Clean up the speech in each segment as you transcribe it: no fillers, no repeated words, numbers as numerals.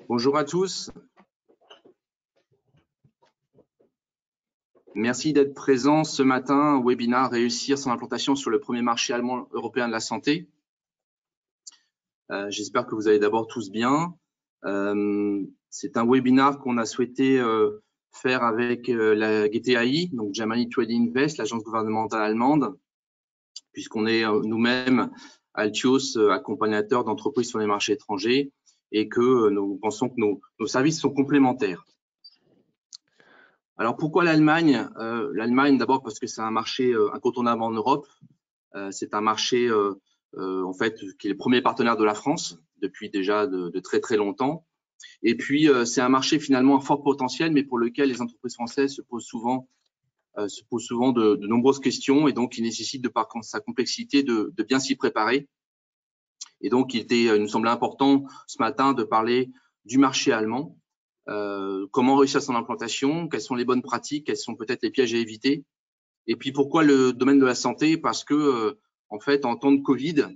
Bonjour à tous. Merci d'être présents ce matin au webinaire Réussir son implantation sur le premier marché allemand européen de la santé. J'espère que vous allez d'abord tous bien. C'est un webinaire qu'on a souhaité faire avec la GTAI, donc Germany Trading Invest, l'agence gouvernementale allemande, puisqu'on est nous-mêmes Altios, accompagnateurs d'entreprises sur les marchés étrangers, et que nous pensons que nos services sont complémentaires. Alors pourquoi l'Allemagne? L'Allemagne d'abord parce que c'est un marché incontournable en Europe. C'est un marché en fait qui est le premier partenaire de la France depuis déjà de très très longtemps. Et puis c'est un marché finalement à fort potentiel, mais pour lequel les entreprises françaises se posent souvent de nombreuses questions, et donc il nécessite de par sa complexité de bien s'y préparer. Et donc il nous semblait important ce matin de parler du marché allemand. Comment réussir son implantation, quelles sont les bonnes pratiques, quels sont peut-être les pièges à éviter. Et puis pourquoi le domaine de la santé? Parce que en fait, en temps de Covid,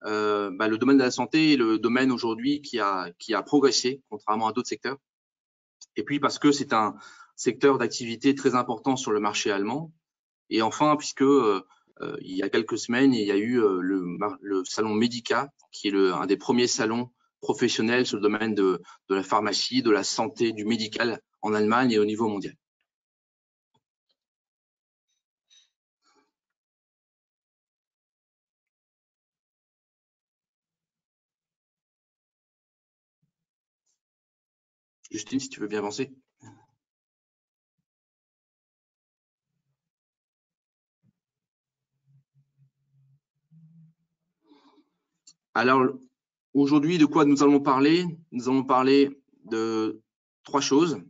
le domaine de la santé est le domaine aujourd'hui qui a progressé, contrairement à d'autres secteurs. Et puis parce que c'est un secteur d'activité très important sur le marché allemand. Et enfin, puisque il y a quelques semaines, il y a eu le salon Medica, qui est un des premiers salons professionnels sur le domaine de la pharmacie, de la santé, du médical en Allemagne et au niveau mondial. Justine, si tu veux bien avancer. Alors, aujourd'hui, de quoi nous allons parler? Nous allons parler de trois choses.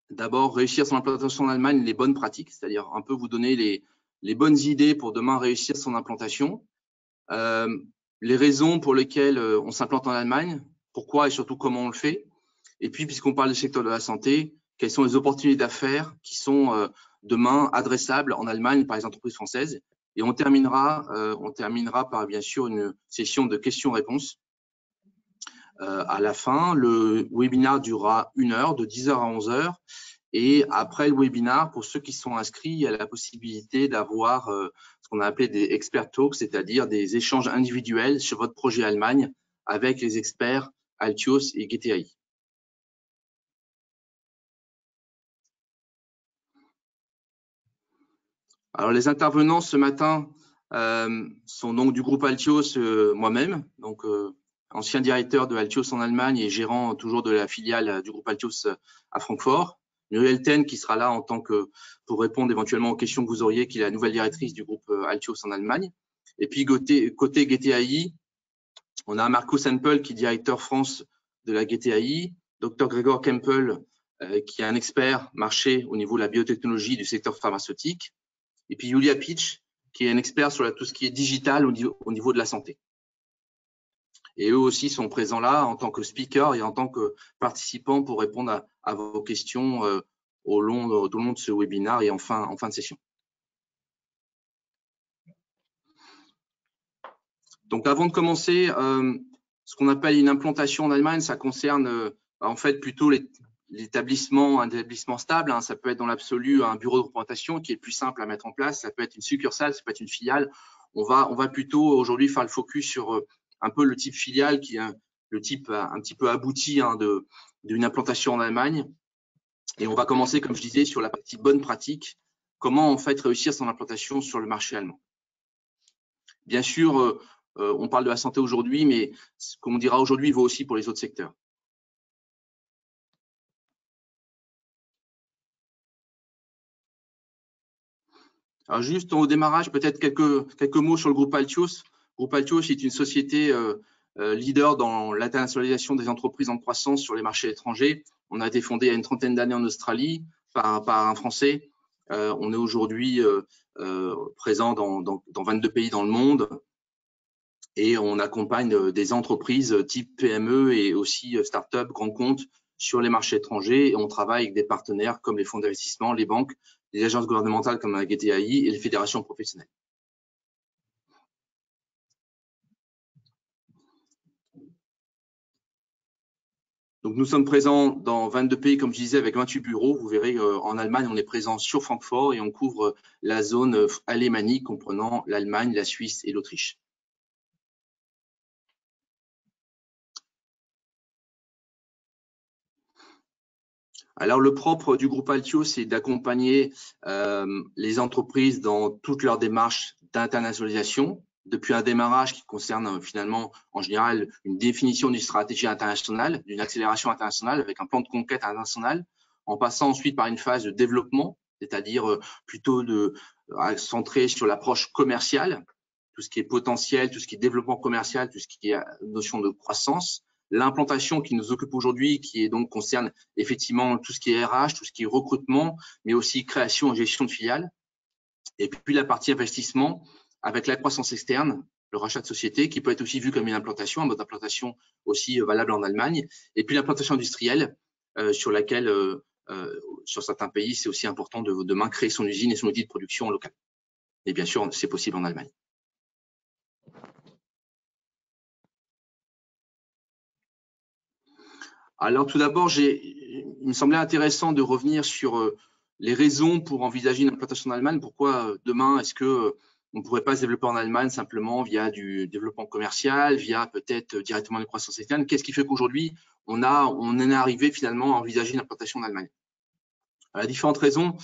D'abord, réussir son implantation en Allemagne, les bonnes pratiques, c'est-à-dire un peu vous donner les bonnes idées pour demain réussir son implantation. Les raisons pour lesquelles on s'implante en Allemagne, pourquoi et surtout comment on le fait. Et puis, puisqu'on parle du secteur de la santé, quelles sont les opportunités d'affaires qui sont demain adressables en Allemagne par les entreprises françaises. Et on terminera par, bien sûr, une session de questions-réponses. À la fin, le webinaire durera 1 heure, de 10h à 11h. Et après le webinaire, pour ceux qui sont inscrits, il y a la possibilité d'avoir ce qu'on a appelé des expert talks, c'est-à-dire des échanges individuels sur votre projet Allemagne avec les experts Altios et GTAI. Alors, les intervenants ce matin sont donc du groupe Altios, moi-même, donc ancien directeur de Altios en Allemagne et gérant toujours de la filiale du groupe Altios à Francfort. Muriel Ten qui sera là en tant que pour répondre éventuellement aux questions que vous auriez, qui est la nouvelle directrice du groupe Altios en Allemagne. Et puis côté GTAI, on a Marco Sempel qui est directeur France de la GTAI, Dr Gregor Kempel qui est un expert marché au niveau de la biotechnologie du secteur pharmaceutique, et puis Julia Pitch qui est un expert sur tout ce qui est digital au niveau de la santé. Et eux aussi sont présents là en tant que speakers et en tant que participants pour répondre à vos questions au long de ce webinaire et en fin de session. Donc avant de commencer, ce qu'on appelle une implantation en Allemagne, ça concerne en fait plutôt un établissement stable, hein. Ça peut être dans l'absolu un bureau de représentation qui est le plus simple à mettre en place, ça peut être une succursale, ça peut être une filiale. On va plutôt aujourd'hui faire le focus sur un peu le type filiale qui est le type un petit peu abouti, hein, d'une implantation en Allemagne. Et on va commencer, comme je disais, sur la partie bonne pratique, comment en fait réussir son implantation sur le marché allemand. Bien sûr, on parle de la santé aujourd'hui, mais ce qu'on dira aujourd'hui vaut aussi pour les autres secteurs. Alors juste au démarrage, peut-être quelques mots sur le groupe Altios. Le groupe Altios est une société leader dans l'internationalisation des entreprises en croissance sur les marchés étrangers. On a été fondé il y a une trentaine d'années en Australie par un Français. On est aujourd'hui présent dans 22 pays dans le monde. Et on accompagne des entreprises type PME et aussi start-up, grands comptes sur les marchés étrangers. Et on travaille avec des partenaires comme les fonds d'investissement, les banques, les agences gouvernementales comme la GTAI et les fédérations professionnelles. Donc, nous sommes présents dans 22 pays, comme je disais, avec 28 bureaux. Vous verrez, en Allemagne, on est présent sur Francfort et on couvre la zone alémanique comprenant l'Allemagne, la Suisse et l'Autriche. Alors, le propre du groupe Altio, c'est d'accompagner les entreprises dans toutes leurs démarches d'internationalisation, depuis un démarrage qui concerne finalement, en général, une définition d'une stratégie internationale, d'une accélération internationale avec un plan de conquête international, en passant ensuite par une phase de développement, c'est-à-dire plutôt centré sur l'approche commerciale, tout ce qui est potentiel, tout ce qui est développement commercial, tout ce qui est notion de croissance. L'implantation qui nous occupe aujourd'hui, qui est donc concerne effectivement tout ce qui est RH, tout ce qui est recrutement, mais aussi création et gestion de filiales. Et puis la partie investissement avec la croissance externe, le rachat de société, qui peut être aussi vu comme une implantation, un mode d'implantation aussi valable en Allemagne. Et puis l'implantation industrielle, sur laquelle, sur certains pays, c'est aussi important de demain créer son usine et son outil de production local. Et bien sûr, c'est possible en Allemagne. Alors tout d'abord, il me semblait intéressant de revenir sur les raisons pour envisager une implantation en Allemagne. Pourquoi demain, est-ce que on ne pourrait pas se développer en Allemagne simplement via du développement commercial, via peut-être directement une croissance externe? Qu'est-ce qui fait qu'aujourd'hui, on en est arrivé finalement à envisager une implantation en Allemagne? Il y a différentes raisons,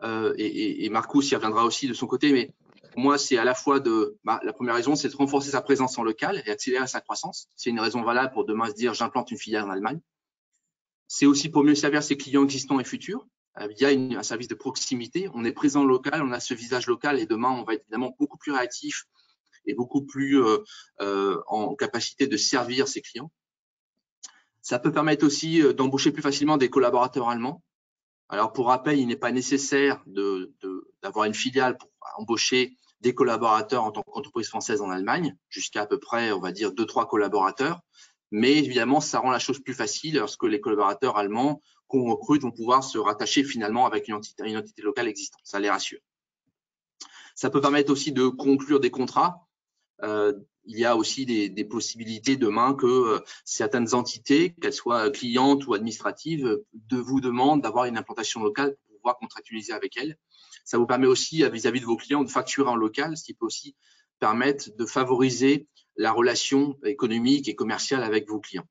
et Marcus y reviendra aussi de son côté, mais pour moi, c'est à la fois la première raison, c'est de renforcer sa présence en local et accélérer sa croissance. C'est une raison valable pour demain se dire, j'implante une filiale en Allemagne. C'est aussi pour mieux servir ses clients existants et futurs via un service de proximité. On est présent local, on a ce visage local et demain, on va être évidemment beaucoup plus réactif et beaucoup plus en capacité de servir ses clients. Ça peut permettre aussi d'embaucher plus facilement des collaborateurs allemands. Alors, pour rappel, il n'est pas nécessaire d'avoir une filiale pour embaucher des collaborateurs en tant qu'entreprise française en Allemagne, jusqu'à à peu près, on va dire, 2-3 collaborateurs. Mais évidemment, ça rend la chose plus facile lorsque les collaborateurs allemands qu'on recrute vont pouvoir se rattacher finalement avec une entité locale existante. Ça les rassure. Ça peut permettre aussi de conclure des contrats. Il y a aussi des possibilités demain que certaines entités, qu'elles soient clientes ou administratives, vous demandent d'avoir une implantation locale pour pouvoir contractualiser avec elles. Ça vous permet aussi, vis-à-vis de vos clients, de facturer en local, ce qui peut aussi permettre de favoriser la relation économique et commerciale avec vos clients.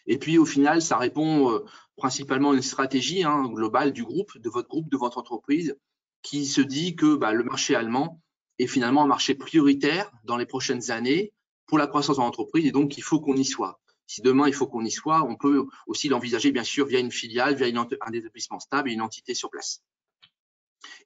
Et puis, au final, ça répond principalement à une stratégie globale du groupe, de votre entreprise, qui se dit que le marché allemand est finalement un marché prioritaire dans les prochaines années pour la croissance de l'entreprise et donc il faut qu'on y soit. Si demain il faut qu'on y soit, on peut aussi l'envisager bien sûr via une filiale, via un établissement stable et une entité sur place.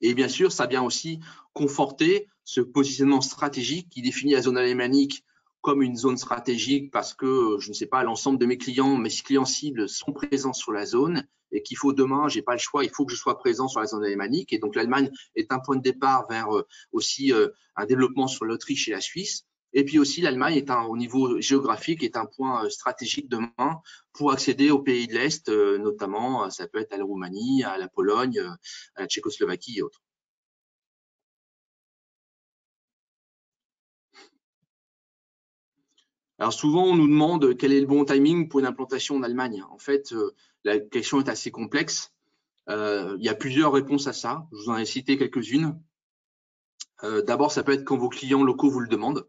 Et bien sûr, ça vient aussi conforter ce positionnement stratégique qui définit la zone alémanique comme une zone stratégique parce que, je ne sais pas, l'ensemble de mes clients cibles sont présents sur la zone et qu'il faut demain, j'ai pas le choix, il faut que je sois présent sur la zone alémanique. Et donc, l'Allemagne est un point de départ vers aussi un développement sur l'Autriche et la Suisse. Et puis aussi, l'Allemagne est au niveau géographique, est un point stratégique demain pour accéder aux pays de l'Est, notamment, ça peut être à la Roumanie, à la Pologne, à la Tchécoslovaquie et autres. Alors souvent, on nous demande quel est le bon timing pour une implantation en Allemagne. En fait, la question est assez complexe. Il y a plusieurs réponses à ça. Je vous en ai cité quelques-unes. D'abord, ça peut être quand vos clients locaux vous le demandent.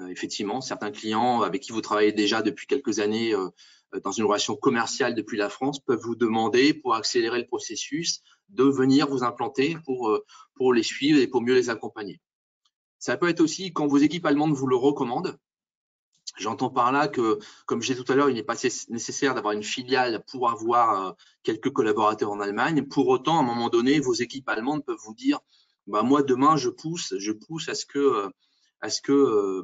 Effectivement, certains clients avec qui vous travaillez déjà depuis quelques années dans une relation commerciale depuis la France peuvent vous demander, pour accélérer le processus, de venir vous implanter pour les suivre et pour mieux les accompagner. Ça peut être aussi quand vos équipes allemandes vous le recommandent. J'entends par là que, comme je disais tout à l'heure, il n'est pas nécessaire d'avoir une filiale pour avoir quelques collaborateurs en Allemagne. Pour autant, à un moment donné, vos équipes allemandes peuvent vous dire moi, demain, je pousse à ce que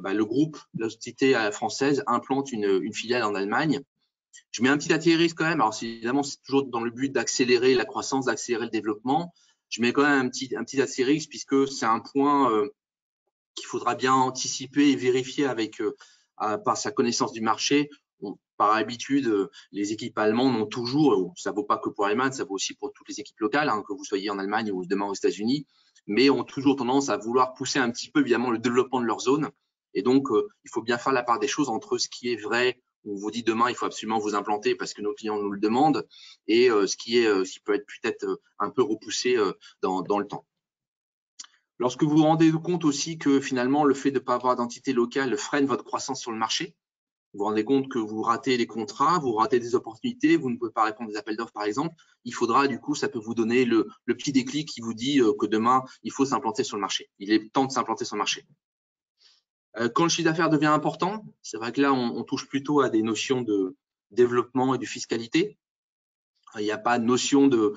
le groupe, l'entité française, implante une filiale en Allemagne. Je mets un petit astérisque quand même. Alors, évidemment, c'est toujours dans le but d'accélérer la croissance, d'accélérer le développement. Je mets quand même un petit astérisque puisque c'est un point qu'il faudra bien anticiper et vérifier avec par sa connaissance du marché. Par habitude, les équipes allemandes ont toujours, ça ne vaut pas que pour l'Allemagne, ça vaut aussi pour toutes les équipes locales, que vous soyez en Allemagne ou demain aux États-Unis, mais ont toujours tendance à vouloir pousser un petit peu évidemment le développement de leur zone. Et donc, il faut bien faire la part des choses entre ce qui est vrai on vous dit demain, il faut absolument vous implanter parce que nos clients nous le demandent, et ce qui peut être peut-être un peu repoussé dans le temps. Lorsque vous vous rendez compte aussi que finalement, le fait de ne pas avoir d'entité locale freine votre croissance sur le marché, vous vous rendez compte que vous ratez les contrats, vous ratez des opportunités, vous ne pouvez pas répondre aux appels d'offres par exemple, il faudra du coup, ça peut vous donner le petit déclic qui vous dit que demain, il faut s'implanter sur le marché. Il est temps de s'implanter sur le marché. Quand le chiffre d'affaires devient important, c'est vrai que là, on touche plutôt à des notions de développement et de fiscalité. Il n'y a pas de notion de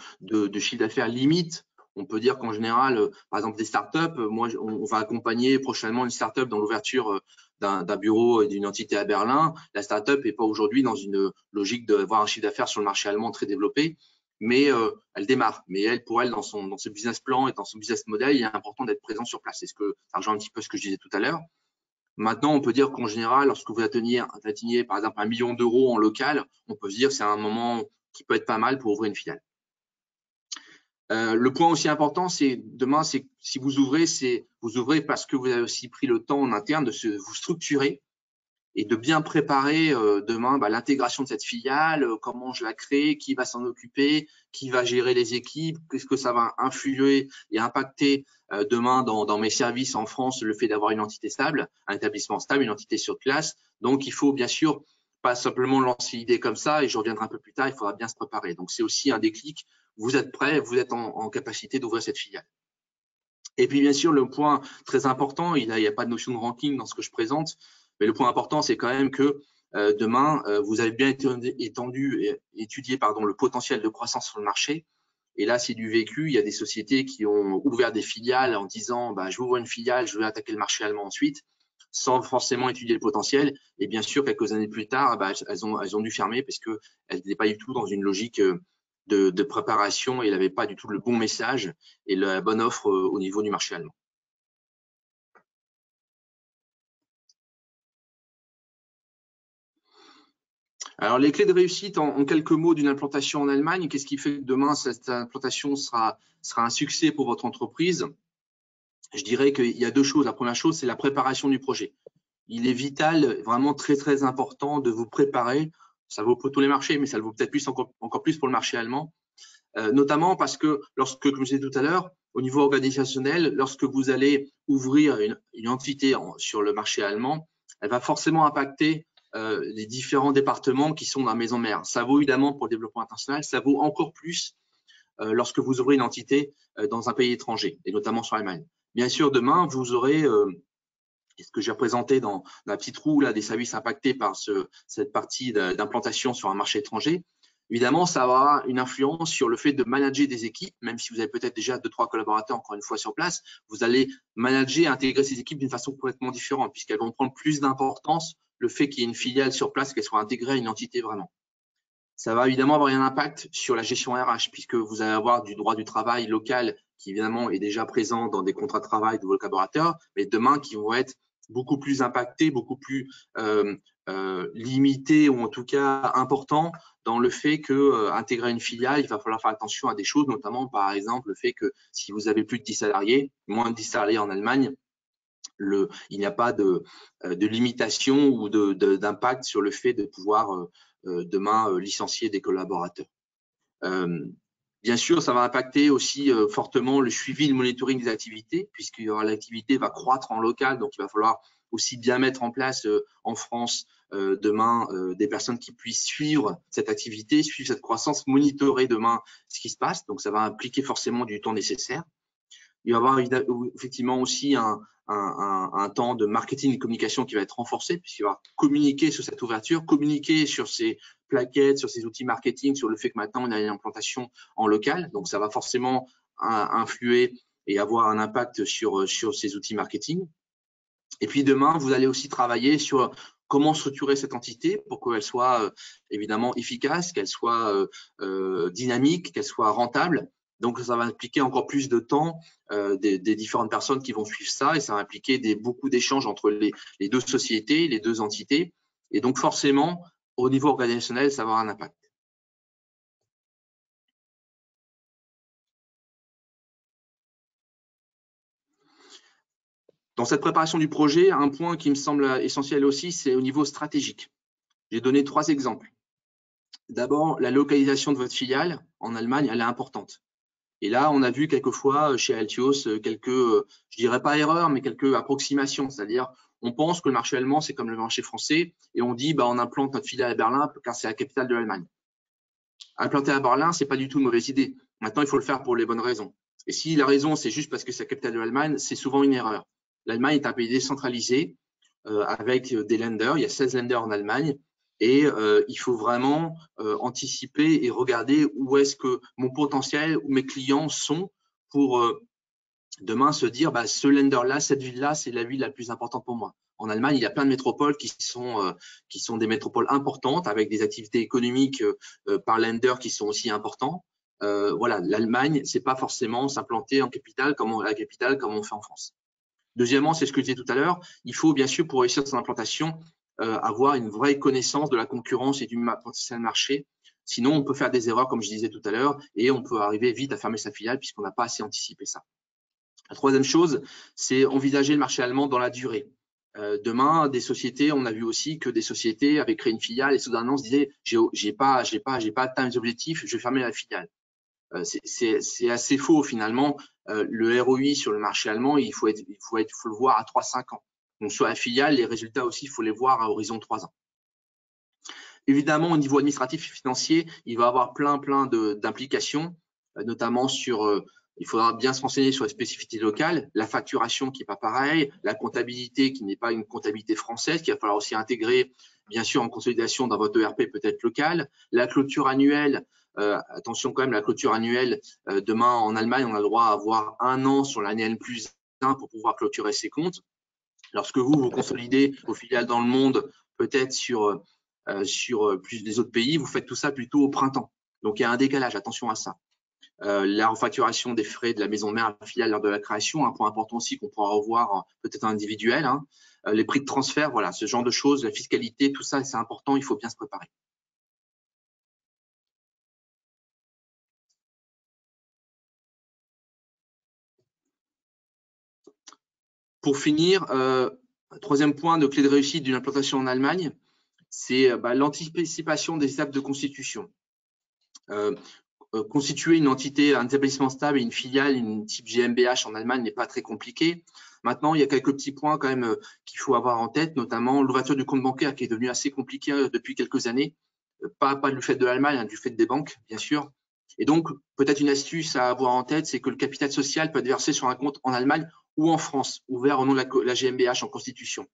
chiffre d'affaires limite. On peut dire qu'en général, par exemple, des startups, on va accompagner prochainement une startup dans l'ouverture d'un bureau et d'une entité à Berlin. La startup n'est pas aujourd'hui dans une logique d'avoir un chiffre d'affaires sur le marché allemand très développé, mais elle démarre. Mais elle, pour elle, dans ce business plan et dans son business model, il est important d'être présent sur place. C'est ça rejoint un petit peu ce que je disais tout à l'heure. Maintenant, on peut dire qu'en général, lorsque vous atteignez par exemple 1 million d'euros en local, on peut se dire que c'est un moment qui peut être pas mal pour ouvrir une filiale. Le point aussi important, c'est demain, c'est si vous ouvrez, vous ouvrez parce que vous avez aussi pris le temps en interne de vous structurer et de bien préparer demain l'intégration de cette filiale, comment je la crée, qui va s'en occuper, qui va gérer les équipes, qu'est-ce que ça va influer et impacter demain dans mes services en France, le fait d'avoir une entité stable, un établissement stable, une entité sur place. Donc, il faut bien sûr pas simplement lancer l'idée comme ça, et je reviendrai un peu plus tard, il faudra bien se préparer. Donc, c'est aussi un déclic. Vous êtes prêt, vous êtes en capacité d'ouvrir cette filiale. Et puis, bien sûr, le point très important, il n'y a pas de notion de ranking dans ce que je présente, mais le point important, c'est quand même que demain, vous avez bien étudié le potentiel de croissance sur le marché. Et là, c'est du vécu. Il y a des sociétés qui ont ouvert des filiales en disant je vais ouvrir une filiale, je vais attaquer le marché allemand ensuite, sans forcément étudier le potentiel. Et bien sûr, quelques années plus tard, elles ont dû fermer parce qu'elles n'étaient pas du tout dans une logique de préparation et elles n'avaient pas du tout le bon message et la bonne offre au niveau du marché allemand. Alors, les clés de réussite en quelques mots d'une implantation en Allemagne, qu'est-ce qui fait que demain, cette implantation sera un succès pour votre entreprise? Je dirais qu'il y a deux choses. La première chose, c'est la préparation du projet. Il est vital, vraiment très, très important de vous préparer. Ça vaut pour tous les marchés, mais ça le vaut peut-être encore plus pour le marché allemand. Notamment parce que comme je disais tout à l'heure, au niveau organisationnel, lorsque vous allez ouvrir une entité sur le marché allemand, elle va forcément impacter les différents départements qui sont dans la maison mère. Ça vaut évidemment pour le développement international, ça vaut encore plus lorsque vous ouvrez une entité dans un pays étranger, et notamment sur l'Allemagne. Bien sûr, demain, vous aurez ce que j'ai représenté dans la petite roue là, des services impactés par cette partie d'implantation sur un marché étranger. Évidemment, ça va avoir une influence sur le fait de manager des équipes, même si vous avez peut-être déjà 2-3 collaborateurs encore une fois sur place, vous allez manager et intégrer ces équipes d'une façon complètement différente, puisqu'elles vont prendre plus d'importance le fait qu'il y ait une filiale sur place, qu'elle soit intégrée à une entité vraiment. Ça va évidemment avoir un impact sur la gestion RH, puisque vous allez avoir du droit du travail local qui évidemment est déjà présent dans des contrats de travail de vos collaborateurs, mais demain qui vont être beaucoup plus impactés, beaucoup plus limités ou en tout cas importants dans le fait que intégrer une filiale, il va falloir faire attention à des choses, notamment par exemple le fait que si vous avez plus de 10 salariés, moins de 10 salariés en Allemagne, il n'y a pas de limitation ou d'impact sur le fait de pouvoir demain licencier des collaborateurs. Bien sûr, ça va impacter aussi fortement le suivi et le monitoring des activités, puisque l'activité va croître en local, donc il va falloir aussi bien mettre en place en France demain des personnes qui puissent suivre cette activité, suivre cette croissance, monitorer demain ce qui se passe. Donc, ça va impliquer forcément du temps nécessaire. Il va y avoir effectivement aussi un temps de marketing et de communication qui va être renforcé, puisqu'il va communiquer sur cette ouverture, communiquer sur ces plaquettes, sur ces outils marketing, sur le fait que maintenant on a une implantation en local. Donc, ça va forcément influer et avoir un impact sur ces outils marketing. Et puis demain, vous allez aussi travailler sur comment structurer cette entité pour qu'elle soit évidemment efficace, qu'elle soit dynamique, qu'elle soit rentable. Donc, ça va impliquer encore plus de temps des différentes personnes qui vont suivre ça, et ça va impliquer beaucoup d'échanges entre les deux sociétés, les deux entités. Et donc, forcément, au niveau organisationnel, ça va avoir un impact. Dans cette préparation du projet, un point qui me semble essentiel aussi, c'est au niveau stratégique. J'ai donné 3 exemples. D'abord, la localisation de votre filiale en Allemagne, elle est importante. Et là, on a vu quelquefois chez Altios quelques, je dirais pas erreurs, mais quelques approximations. C'est-à-dire, on pense que le marché allemand, c'est comme le marché français, et on dit, bah, on implante notre filiale à Berlin car c'est la capitale de l'Allemagne. Implanter à Berlin, c'est pas du tout une mauvaise idée. Maintenant, il faut le faire pour les bonnes raisons. Et si la raison, c'est juste parce que c'est la capitale de l'Allemagne, c'est souvent une erreur. L'Allemagne est un pays décentralisé avec des lenders. Il y a 16 lenders en Allemagne. Et il faut vraiment anticiper et regarder où est-ce que mon potentiel ou mes clients sont pour demain se dire, bah, ce lender-là, cette ville-là, c'est la ville la plus importante pour moi. En Allemagne, il y a plein de métropoles qui sont des métropoles importantes avec des activités économiques par lender qui sont aussi importants. Voilà, l'Allemagne, c'est pas forcément s'implanter en capitale comme on fait en France. Deuxièmement, c'est ce que je disais tout à l'heure, il faut bien sûr pour réussir son implantation avoir une vraie connaissance de la concurrence et du potentiel marché. Sinon, on peut faire des erreurs, comme je disais tout à l'heure, et on peut arriver vite à fermer sa filiale puisqu'on n'a pas assez anticipé ça. La troisième chose, c'est envisager le marché allemand dans la durée. Demain, des sociétés, on a vu aussi que des sociétés avaient créé une filiale et soudainement se disaient j'ai pas atteint mes objectifs, je vais fermer la filiale. C'est assez faux finalement. Le ROI sur le marché allemand, il faut le voir à 3-5 ans. Donc sur la filiale, les résultats aussi, il faut les voir à horizon de 3 ans. Évidemment, au niveau administratif et financier, il va y avoir plein d'implications, notamment sur il faudra bien se renseigner sur les spécificités locales, la facturation qui n'est pas pareil, la comptabilité qui n'est pas une comptabilité française, qu'il va falloir aussi intégrer, bien sûr, en consolidation dans votre ERP peut-être local, la clôture annuelle. Attention quand même, la clôture annuelle, demain en Allemagne, on a le droit à avoir 1 an sur l'année N+1 pour pouvoir clôturer ses comptes. Lorsque vous consolidez vos filiales dans le monde, peut-être sur plus des autres pays, vous faites tout ça plutôt au printemps. Donc, il y a un décalage, attention à ça. La refacturation des frais de la maison mère à la filiale lors de la création, un point important aussi qu'on pourra revoir peut-être individuel. Hein. Les prix de transfert, voilà, ce genre de choses, la fiscalité, tout ça, c'est important, il faut bien se préparer. Pour finir, troisième point de clé de réussite d'une implantation en Allemagne, c'est l'anticipation des étapes de constitution. Constituer une entité, un établissement stable et une filiale, une type GmbH en Allemagne n'est pas très compliqué. Maintenant, il y a quelques petits points quand même qu'il faut avoir en tête, notamment l'ouverture du compte bancaire qui est devenu assez compliqué depuis quelques années. Pas du fait de l'Allemagne, hein, du fait des banques, bien sûr. Et donc, peut-être une astuce à avoir en tête, c'est que le capital social peut être versé sur un compte en Allemagne ou en France, ouvert au nom de la GmbH en constitution.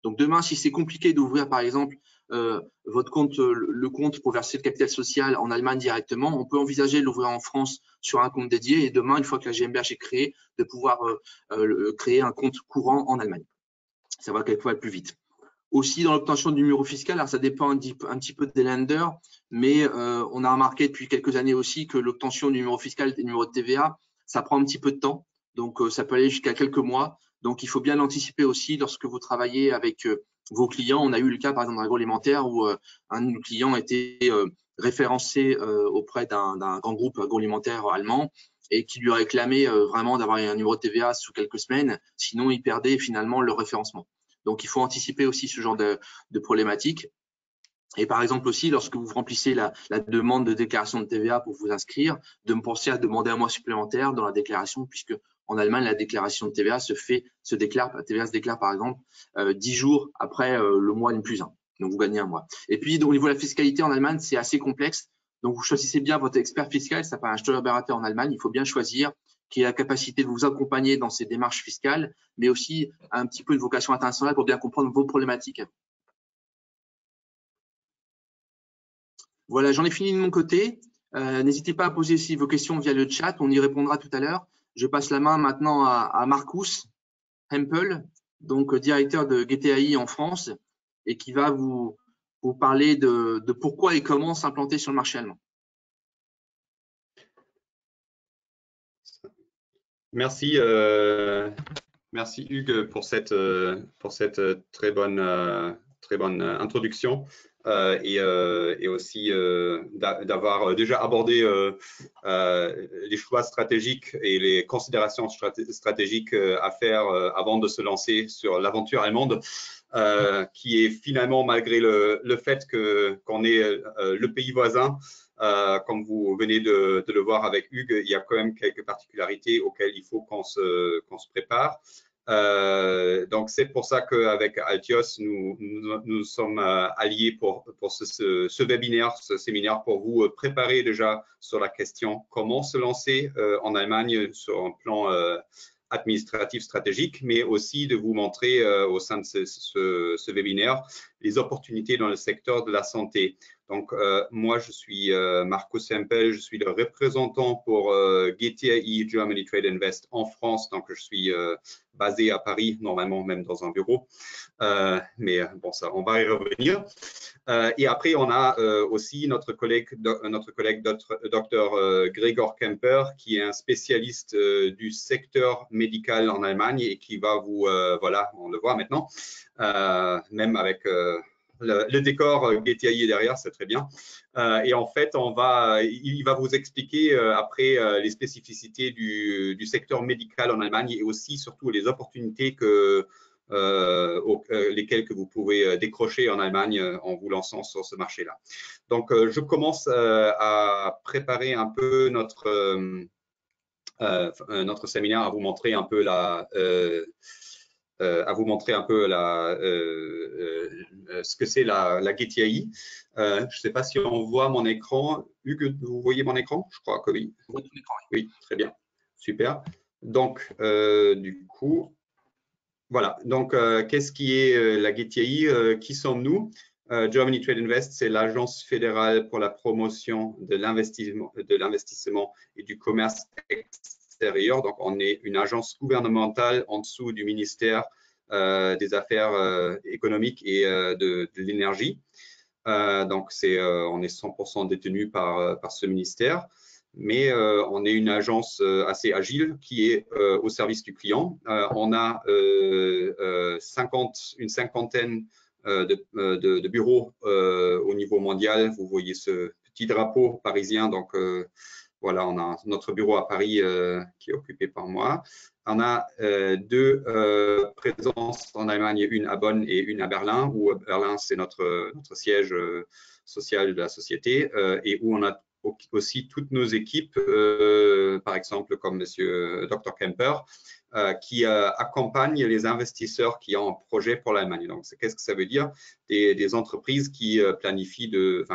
Donc demain, si c'est compliqué d'ouvrir, par exemple, votre compte, le compte pour verser le capital social en Allemagne directement, on peut envisager de l'ouvrir en France sur un compte dédié et demain, une fois que la GmbH est créée, de pouvoir créer un compte courant en Allemagne. Ça va quelquefois plus vite. Aussi, dans l'obtention du numéro fiscal, alors ça dépend un petit peu des lenders, mais on a remarqué depuis quelques années aussi que l'obtention du numéro fiscal et du numéro de TVA, ça prend un petit peu de temps. Donc, ça peut aller jusqu'à quelques mois. Donc, il faut bien l'anticiper aussi lorsque vous travaillez avec vos clients. On a eu le cas, par exemple, dans l'agroalimentaire où un de nos clients était référencé auprès d'un grand groupe agroalimentaire allemand et qui lui réclamait vraiment d'avoir un numéro de TVA sous quelques semaines. Sinon, il perdait finalement le référencement. Donc, il faut anticiper aussi ce genre de problématiques. Et par exemple aussi, lorsque vous remplissez la demande de déclaration de TVA pour vous inscrire, de me penser à demander un mois supplémentaire dans la déclaration, puisque en Allemagne, la déclaration de TVA se déclare par exemple 10 jours après le mois N+1. Donc, vous gagnez un mois. Et puis, au niveau de la fiscalité en Allemagne, c'est assez complexe. Donc, vous choisissez bien votre expert fiscal, ça s'appelle un Steuerberater en Allemagne. Il faut bien choisir qui a la capacité de vous accompagner dans ces démarches fiscales, mais aussi un petit peu une vocation internationale pour bien comprendre vos problématiques. Voilà, j'en ai fini de mon côté. N'hésitez pas à poser aussi vos questions via le chat, on y répondra tout à l'heure. Je passe la main maintenant à Marcus Hempel, donc directeur de GTAI en France, et qui va vous parler de pourquoi et comment s'implanter sur le marché allemand. Merci, merci Hugues pour cette très bonne introduction et aussi d'avoir déjà abordé les choix stratégiques et les considérations stratégiques à faire avant de se lancer sur l'aventure allemande. qui est finalement, malgré le fait qu'on est le pays voisin, comme vous venez de le voir avec Hugues, il y a quand même quelques particularités auxquelles il faut qu'on se prépare. Donc, c'est pour ça qu'avec Altios, nous sommes alliés pour ce webinaire, ce séminaire, pour vous préparer déjà sur la question comment se lancer en Allemagne sur un plan administratif stratégique, mais aussi de vous montrer au sein de ce webinaire les opportunités dans le secteur de la santé. Donc, moi, je suis Marco Sempel, je suis le représentant pour GTAI Germany Trade Invest en France. Donc, je suis basé à Paris, normalement même dans un bureau. Mais bon, ça, on va y revenir. Et après, on a aussi notre collègue Dr Gregor Kemper, qui est un spécialiste du secteur médical en Allemagne et qui va vous, voilà, on le voit maintenant, même avec le décor GTAI derrière, c'est très bien. Et en fait, il va vous expliquer après les spécificités du secteur médical en Allemagne et aussi surtout les opportunités lesquelles que vous pouvez décrocher en Allemagne en vous lançant sur ce marché-là. Donc, je commence à préparer un peu notre séminaire, à vous montrer un peu ce que c'est la GTAI. Je ne sais pas si on voit mon écran. Hugues, vous voyez mon écran? Je crois que oui. Oui, très bien. Super. Donc, du coup, voilà. Donc, qu'est-ce qui est la GTAI? Qui sommes-nous? Germany Trade Invest, c'est l'agence fédérale pour la promotion de l'investissement et du commerce extérieur. Donc, on est une agence gouvernementale en dessous du ministère des Affaires économiques et de l'énergie. Donc, on est 100% détenu par ce ministère. Mais on est une agence assez agile qui est au service du client. On a une cinquantaine de bureaux au niveau mondial. Vous voyez ce petit drapeau parisien. Donc, voilà, on a notre bureau à Paris qui est occupé par moi. On a deux présences en Allemagne, une à Bonn et une à Berlin, où Berlin, c'est notre siège social de la société et où on a aussi toutes nos équipes, par exemple comme Monsieur Dr Kemper, qui accompagnent les investisseurs qui ont un projet pour l'Allemagne. Donc, qu'est-ce que ça veut dire? Des entreprises qui planifient,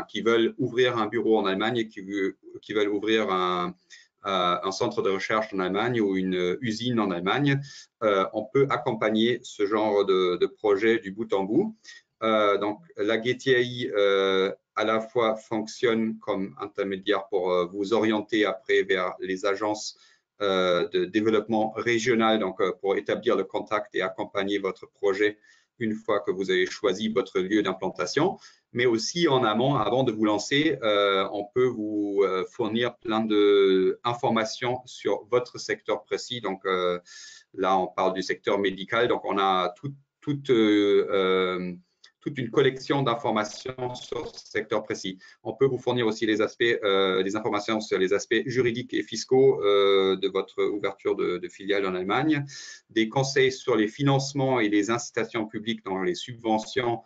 qui veulent ouvrir un bureau en Allemagne et qui veulent ouvrir un centre de recherche en Allemagne ou une usine en Allemagne. On peut accompagner ce genre de projet du bout en bout. Donc, la GTAI à la fois fonctionne comme intermédiaire pour vous orienter après vers les agences de développement régional, donc pour établir le contact et accompagner votre projet une fois que vous avez choisi votre lieu d'implantation, mais aussi en amont, avant de vous lancer, on peut vous fournir plein d'informations sur votre secteur précis. Donc là, on parle du secteur médical, donc on a toute une collection d'informations sur ce secteur précis. On peut vous fournir aussi des informations sur les aspects juridiques et fiscaux de votre ouverture de filiale en Allemagne, des conseils sur les financements et les incitations publiques dans les subventions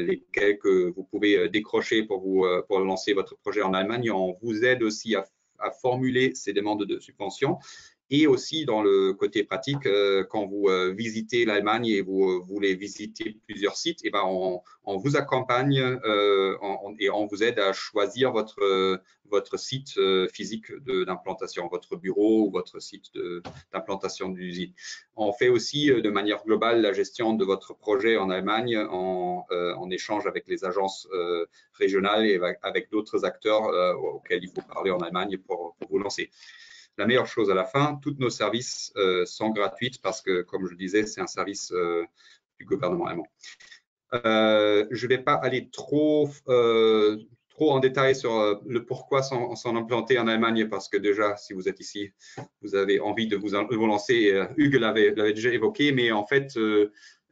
lesquelles que vous pouvez décrocher pour lancer votre projet en Allemagne. On vous aide aussi à formuler ces demandes de subventions. Et aussi dans le côté pratique, quand vous visitez l'Allemagne et vous voulez visiter plusieurs sites, et ben on vous accompagne et on vous aide à choisir votre site physique d'implantation, votre bureau ou votre site d'implantation d'usine. On fait aussi de manière globale la gestion de votre projet en Allemagne en échange avec les agences régionales et avec d'autres acteurs auxquels il faut parler en Allemagne pour vous lancer. La meilleure chose à la fin, tous nos services sont gratuits parce que, comme je le disais, c'est un service du gouvernement allemand. Je ne vais pas aller trop en détail sur le pourquoi s'en implanter en Allemagne parce que déjà, si vous êtes ici, vous avez envie de vous lancer. Hugues l'avait déjà évoqué, mais en fait,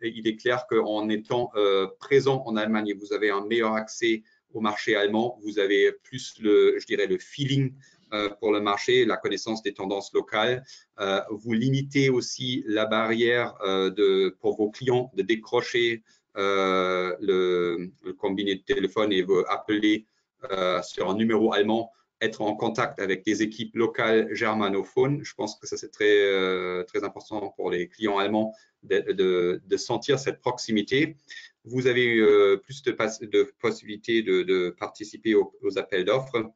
il est clair qu'en étant présent en Allemagne, vous avez un meilleur accès au marché allemand. Vous avez plus, je dirais, le feeling pour le marché, la connaissance des tendances locales. Vous limitez aussi la barrière pour vos clients de décrocher le combiné de téléphone et vous appeler sur un numéro allemand, être en contact avec des équipes locales germanophones. Je pense que ça, c'est très important pour les clients allemands de sentir cette proximité. Vous avez plus de possibilités de participer aux appels d'offres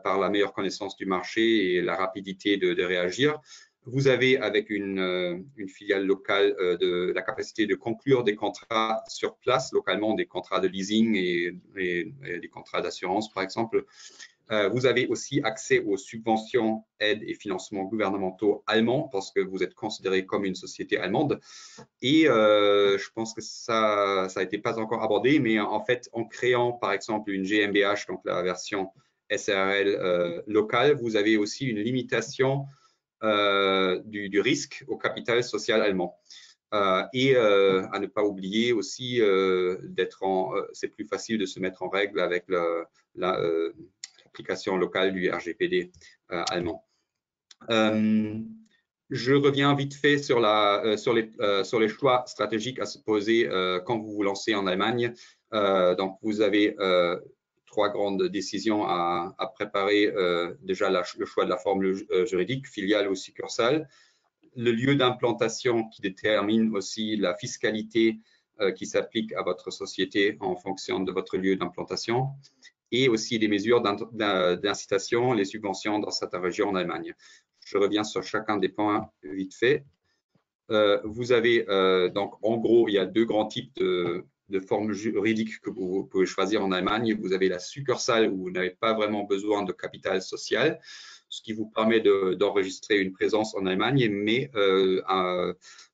par la meilleure connaissance du marché et la rapidité de réagir. Vous avez, avec une filiale locale, la capacité de conclure des contrats sur place, localement, des contrats de leasing et des contrats d'assurance, par exemple. Vous avez aussi accès aux subventions, aides et financements gouvernementaux allemands parce que vous êtes considéré comme une société allemande. Et je pense que ça n'a été pas encore abordé, mais en fait, en créant par exemple une GmbH, donc la version SARL locale, vous avez aussi une limitation du risque au capital social allemand. Et à ne pas oublier aussi c'est plus facile de se mettre en règle avec l'application locale du RGPD allemand. Je reviens vite fait sur les choix stratégiques à se poser quand vous vous lancez en Allemagne. Donc, vous avez 3 grandes décisions à préparer. Déjà, le choix de la forme juridique, filiale ou succursale. Le lieu d'implantation qui détermine aussi la fiscalité qui s'applique à votre société en fonction de votre lieu d'implantation. Et aussi les mesures d'incitation, les subventions dans cette région en Allemagne. Je reviens sur chacun des points vite fait. Vous avez donc en gros, il y a 2 grands types de formes juridiques que vous pouvez choisir en Allemagne. Vous avez la succursale où vous n'avez pas vraiment besoin de capital social, ce qui vous permet d'enregistrer une présence en Allemagne, mais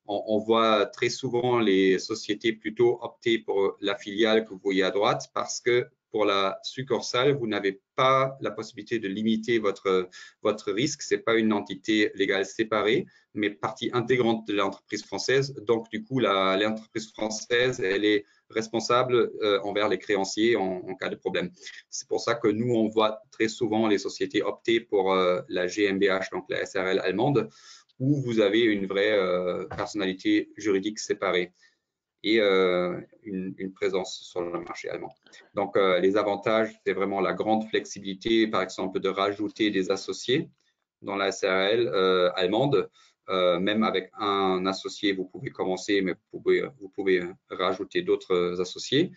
on voit très souvent les sociétés plutôt opter pour la filiale que vous voyez à droite parce que pour la succursale, vous n'avez pas la possibilité de limiter votre risque. Ce n'est pas une entité légale séparée, mais partie intégrante de l'entreprise française. Donc, du coup, l'entreprise française, elle est responsable envers les créanciers en cas de problème. C'est pour ça que nous, on voit très souvent les sociétés opter pour la GmbH, donc la SARL allemande, où vous avez une vraie personnalité juridique séparée et une présence sur le marché allemand. Donc, les avantages, c'est vraiment la grande flexibilité, par exemple, de rajouter des associés dans la SARL allemande. Même avec un associé, vous pouvez commencer, mais vous pouvez rajouter d'autres associés.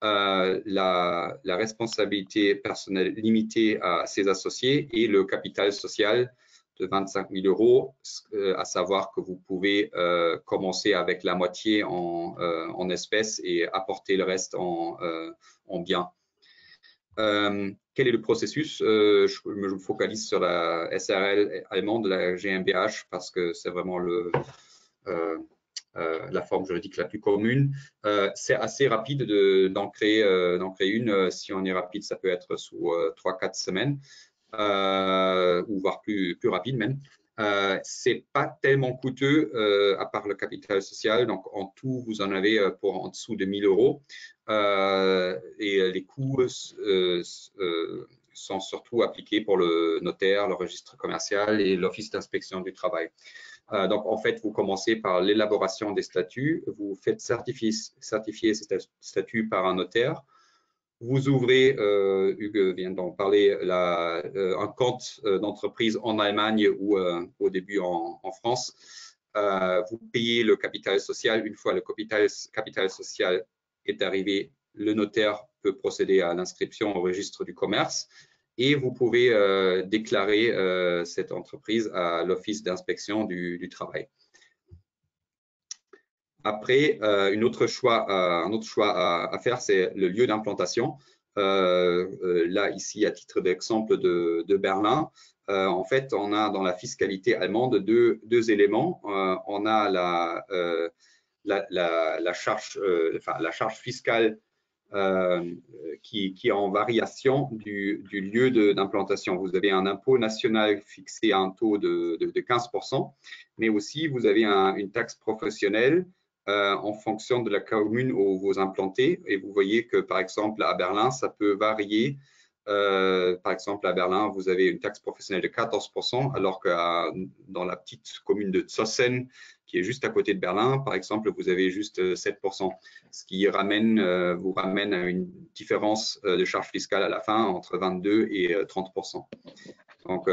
La responsabilité personnelle limitée à ces associés et le capital social de 25 000 euros, à savoir que vous pouvez commencer avec la moitié en espèces et apporter le reste en biens. Quel est le processus? Je me focalise sur la SARL allemande, la GmbH, parce que c'est vraiment la forme juridique la plus commune. C'est assez rapide d'en créer une. Si on est rapide, ça peut être sous 3-4 semaines. Ou voire plus rapide même. C'est pas tellement coûteux à part le capital social. Donc en tout, vous en avez pour en dessous de 1 000 euros. Et les coûts sont surtout appliqués pour le notaire, le registre commercial et l'office d'inspection du travail. Donc en fait, vous commencez par l'élaboration des statuts. Vous faites certifier ces statuts par un notaire. Vous ouvrez, Hugues vient d'en parler, un compte d'entreprise en Allemagne ou au début en France. Vous payez le capital social. Une fois le capital social est arrivé, le notaire peut procéder à l'inscription au registre du commerce et vous pouvez déclarer cette entreprise à l'office d'inspection du travail. Après, un autre choix à faire, c'est le lieu d'implantation. Là, ici, à titre d'exemple de Berlin, en fait, on a dans la fiscalité allemande deux éléments. On a la charge fiscale qui est en variation du lieu d'implantation. Vous avez un impôt national fixé à un taux de 15%, mais aussi vous avez une taxe professionnelle en fonction de la commune où vous implantez. Et vous voyez que, par exemple, à Berlin, ça peut varier Par exemple, à Berlin, vous avez une taxe professionnelle de 14%, alors que dans la petite commune de Zossen, qui est juste à côté de Berlin, par exemple, vous avez juste 7%, ce qui vous ramène à une différence de charge fiscale à la fin entre 22 et 30%. Donc,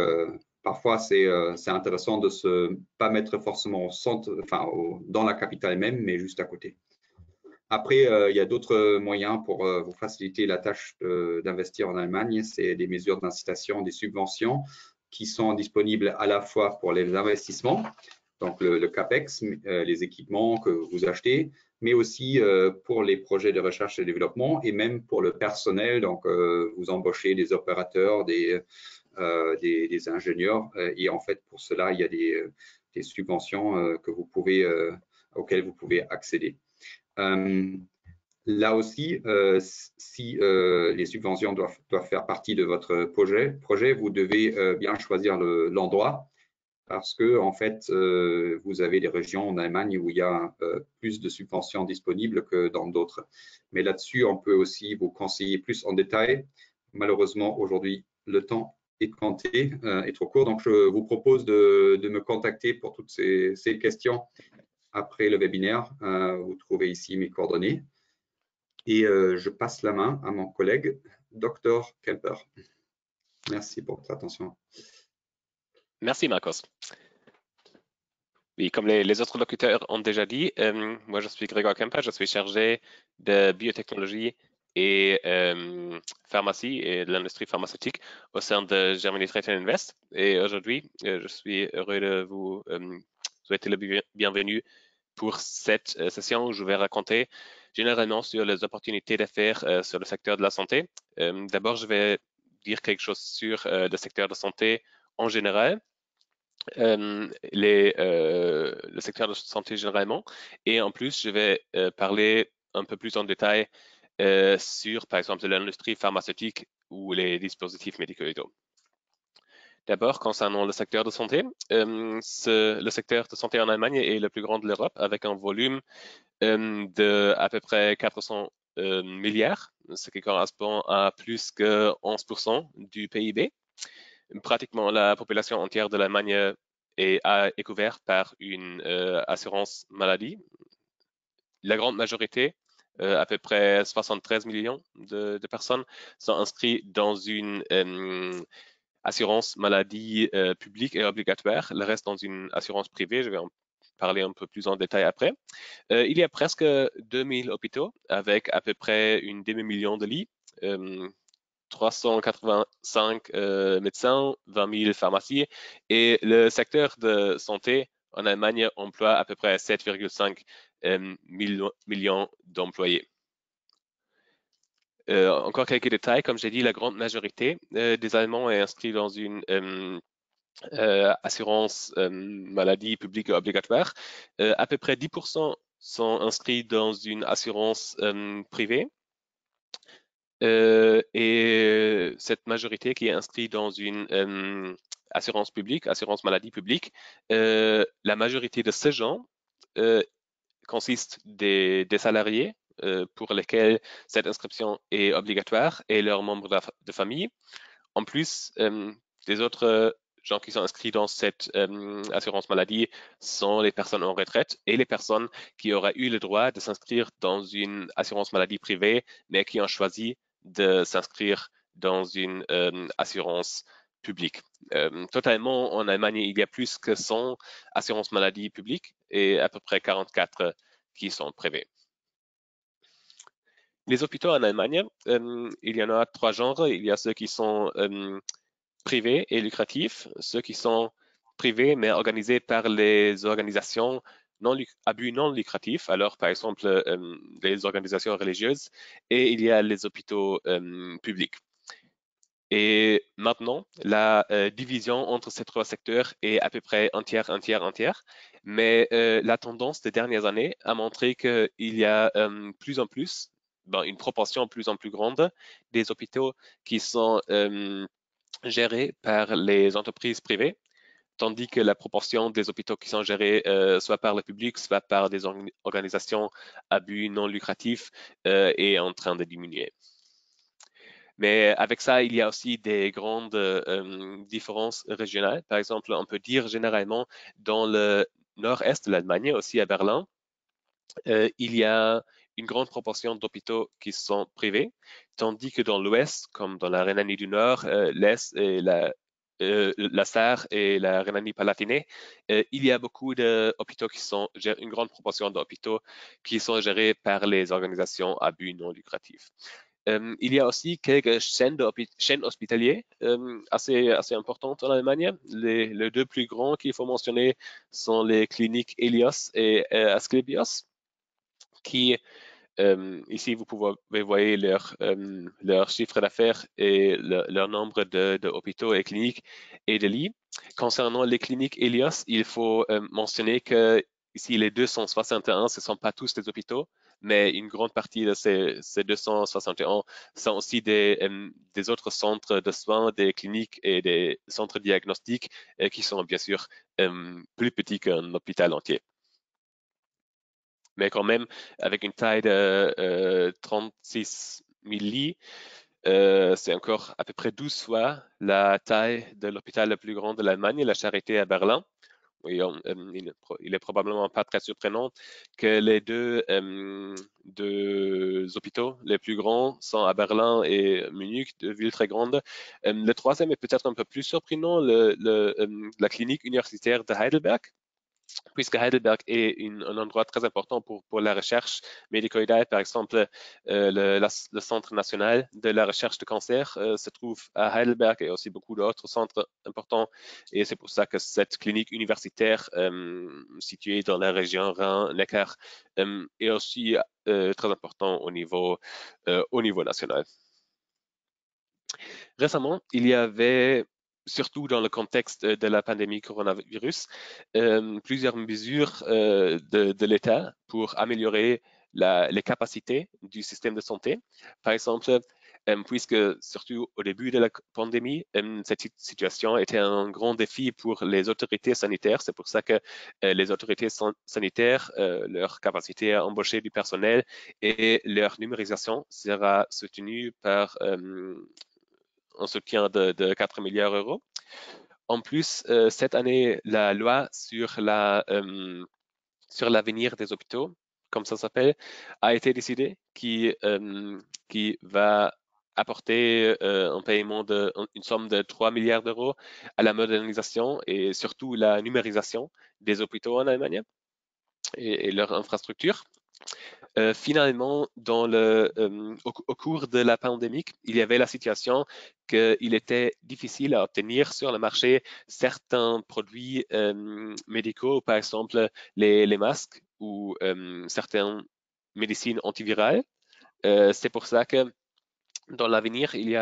parfois, c'est intéressant de ne pas mettre forcément au centre, enfin, dans la capitale même, mais juste à côté. Après, il y a d'autres moyens pour vous faciliter la tâche d'investir en Allemagne. C'est des mesures d'incitation, des subventions qui sont disponibles à la fois pour les investissements, donc le CAPEX, les équipements que vous achetez, mais aussi pour les projets de recherche et développement et même pour le personnel. Donc, vous embauchez des opérateurs, des ingénieurs. Et en fait, pour cela, il y a des subventions auxquelles vous pouvez accéder. Là aussi, si les subventions doivent faire partie de votre projet, vous devez bien choisir l'endroit parce que en fait, vous avez des régions en Allemagne où il y a plus de subventions disponibles que dans d'autres. Mais là-dessus, on peut aussi vous conseiller plus en détail. Malheureusement, aujourd'hui, le temps est compté, est trop court. Donc, je vous propose de me contacter pour toutes ces questions après le webinaire. Vous trouvez ici mes coordonnées. Et je passe la main à mon collègue, Dr. Kemper. Merci pour votre attention. Merci, Marcos. Oui, comme les autres locuteurs ont déjà dit, moi je suis Grégoire Kemper, je suis chargé de biotechnologie et pharmacie et de l'industrie pharmaceutique au sein de Germany Trade Invest. Et aujourd'hui, je suis heureux de vous souhaiter le bienvenue pour cette session où je vais raconter généralement sur les opportunités d'affaires sur le secteur de la santé. D'abord, je vais dire quelque chose sur le secteur de santé en général, le secteur de santé généralement, et en plus, je vais parler un peu plus en détail sur, par exemple, l'industrie pharmaceutique ou les dispositifs médicaux. D'abord, concernant le secteur de santé, le secteur de santé en Allemagne est le plus grand de l'Europe avec un volume de à peu près 400 milliards, ce qui correspond à plus que 11% du PIB. Pratiquement la population entière de l'Allemagne est couverte par une assurance maladie. La grande majorité, à peu près 73 millions de personnes, sont inscrites dans une assurance maladie publique et obligatoire, le reste dans une assurance privée. Je vais en parler un peu plus en détail après. Il y a presque 2000 hôpitaux avec à peu près une demi-million de lits, 385 médecins, 20 000 pharmacies et le secteur de santé en Allemagne emploie à peu près 7,5 millions d'employés. Encore quelques détails, comme j'ai dit, la grande majorité des Allemands est inscrite dans une assurance maladie publique et obligatoire. À peu près 10% sont inscrits dans une assurance privée. Et cette majorité qui est inscrite dans une assurance publique, assurance maladie publique, la majorité de ces gens consiste des salariés pour lesquels cette inscription est obligatoire et leurs membres de famille. En plus, des autres gens qui sont inscrits dans cette assurance maladie sont les personnes en retraite et les personnes qui auraient eu le droit de s'inscrire dans une assurance maladie privée, mais qui ont choisi de s'inscrire dans une assurance publique. Totalement, en Allemagne, il y a plus que 100 assurances maladie publiques et à peu près 44 qui sont privées. Les hôpitaux en Allemagne, il y en a 3 genres. Il y a ceux qui sont privés et lucratifs, ceux qui sont privés mais organisés par les organisations à but non lucratif, alors par exemple les organisations religieuses, et il y a les hôpitaux publics. Et maintenant, la division entre ces 3 secteurs est à peu près entière, mais la tendance des dernières années a montré qu'il y a plus en plus, une proportion plus en plus grande des hôpitaux qui sont gérés par les entreprises privées, tandis que la proportion des hôpitaux qui sont gérés soit par le public, soit par des organisations à but non lucratif est en train de diminuer. Mais avec ça, il y a aussi des grandes différences régionales. Par exemple, on peut dire généralement dans le nord-est de l'Allemagne, aussi à Berlin, il y a une grande proportion d'hôpitaux qui sont privés, tandis que dans l'ouest, comme dans la Rhénanie du Nord, l'Est et la Sarre et la Rhénanie-Palatinée, il y a beaucoup d'hôpitaux une grande proportion d'hôpitaux qui sont gérés par les organisations à but non lucratif. Il y a aussi quelques chaînes hospitalières assez importantes en Allemagne. Les deux plus grands qu'il faut mentionner sont les cliniques Helios et Asklepios, qui ici vous pouvez voir leur chiffre d'affaires et leur nombre d'hôpitaux et cliniques et de lits. Concernant les cliniques Helios, il faut mentionner que ici les 261, ce ne sont pas tous des hôpitaux, mais une grande partie de ces 261 sont aussi des autres centres de soins, des cliniques et des centres diagnostiques qui sont bien sûr plus petits qu'un hôpital entier. Mais quand même, avec une taille de 36 000 lits, c'est encore à peu près 12 fois la taille de l'hôpital le plus grand de l'Allemagne, la Charité à Berlin. Oui, il est probablement pas très surprenant que les deux hôpitaux les plus grands sont à Berlin et Munich, deux villes très grandes. Le troisième est peut-être un peu plus surprenant, la clinique universitaire de Heidelberg, puisque Heidelberg est un endroit très important pour la recherche médico-légale. Par exemple, le Centre national de la recherche de cancer se trouve à Heidelberg et aussi beaucoup d'autres centres importants. Et c'est pour ça que cette clinique universitaire située dans la région Rhin-Neckar est aussi très important au niveau national. Récemment, il y avait, surtout dans le contexte de la pandémie coronavirus, plusieurs mesures de l'État pour améliorer les capacités du système de santé. Par exemple, puisque surtout au début de la pandémie, cette situation était un grand défi pour les autorités sanitaires. C'est pour ça que les autorités sanitaires, leur capacité à embaucher du personnel et leur numérisation sera soutenue par un soutien de 4 milliards d'euros. En plus, cette année, la loi sur l'avenir des hôpitaux, comme ça s'appelle, a été décidée, qui va apporter un paiement une somme de 3 milliards d'euros à la modernisation et surtout la numérisation des hôpitaux en Allemagne et leur infrastructure. Finalement, au cours de la pandémie, il y avait la situation qu'il était difficile à obtenir sur le marché certains produits médicaux, par exemple les masques ou certaines médecines antivirales. C'est pour ça que dans l'avenir, il y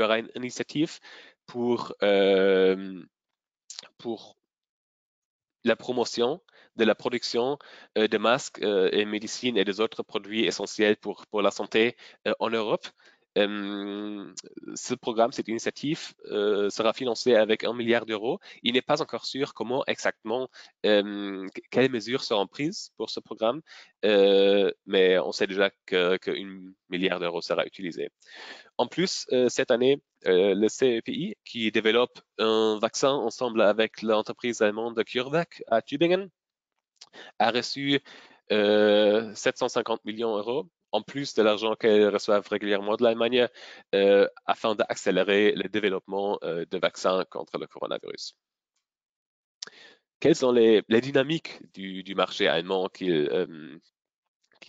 aura une initiative pour la promotion de la production de masques et médecines et des autres produits essentiels pour la santé en Europe. Ce programme, cette initiative sera financée avec 1 milliard d'euros. Il n'est pas encore sûr comment exactement, quelles mesures seront prises pour ce programme, mais on sait déjà qu'un milliard d'euros sera utilisé. En plus, cette année, le CEPI, qui développe un vaccin ensemble avec l'entreprise allemande CureVac à Tübingen, a reçu 750 millions d'euros, en plus de l'argent qu'elles reçoivent régulièrement de l'Allemagne, afin d'accélérer le développement de vaccins contre le coronavirus. Quelles sont les dynamiques du marché allemand qui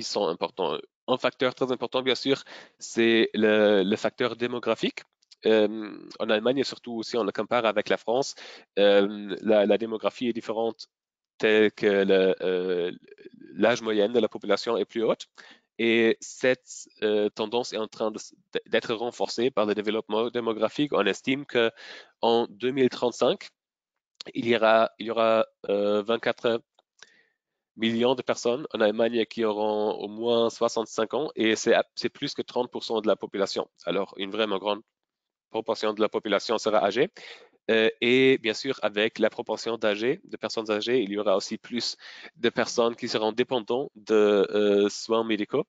sont importants? Un facteur très important, bien sûr, c'est le facteur démographique. En Allemagne, surtout si on le compare avec la France, la démographie est différente, telle que l'âge moyen de la population est plus haute. Et cette tendance est en train d'être renforcée par le développement démographique. On estime qu'en 2035, il y aura 24 millions de personnes en Allemagne qui auront au moins 65 ans et c'est plus que 30% de la population. Alors, une vraiment grande proportion de la population sera âgée. Et bien sûr, avec la proportion de personnes âgées, il y aura aussi plus de personnes qui seront dépendantes de soins médicaux.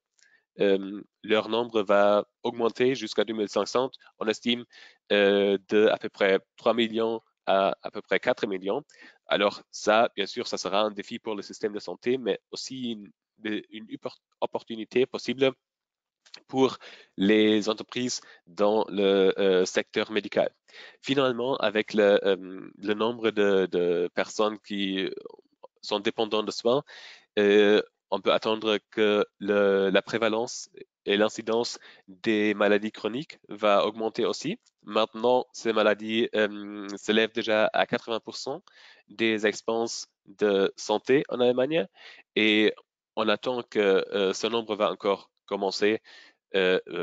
leur nombre va augmenter jusqu'à 2500. On estime de à peu près 3 millions à peu près 4 millions. Alors ça, bien sûr, ça sera un défi pour le système de santé, mais aussi une opportunité possible pour les entreprises dans le secteur médical. Finalement, avec le nombre de personnes qui sont dépendantes de soins, on peut attendre que la prévalence et l'incidence des maladies chroniques va augmenter aussi. Maintenant, ces maladies s'élèvent déjà à 80% des expenses de santé en Allemagne et on attend que ce nombre va encore commencer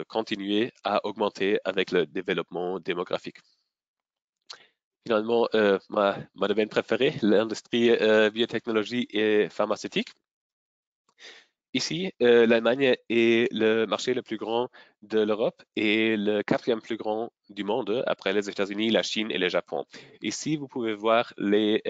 continuer à augmenter avec le développement démographique. Finalement, ma domaine préféré, l'industrie biotechnologie et pharmaceutique. Ici, l'Allemagne est le marché le plus grand de l'Europe et le 4e plus grand du monde après les États-Unis, la Chine et le Japon. Ici, vous pouvez voir les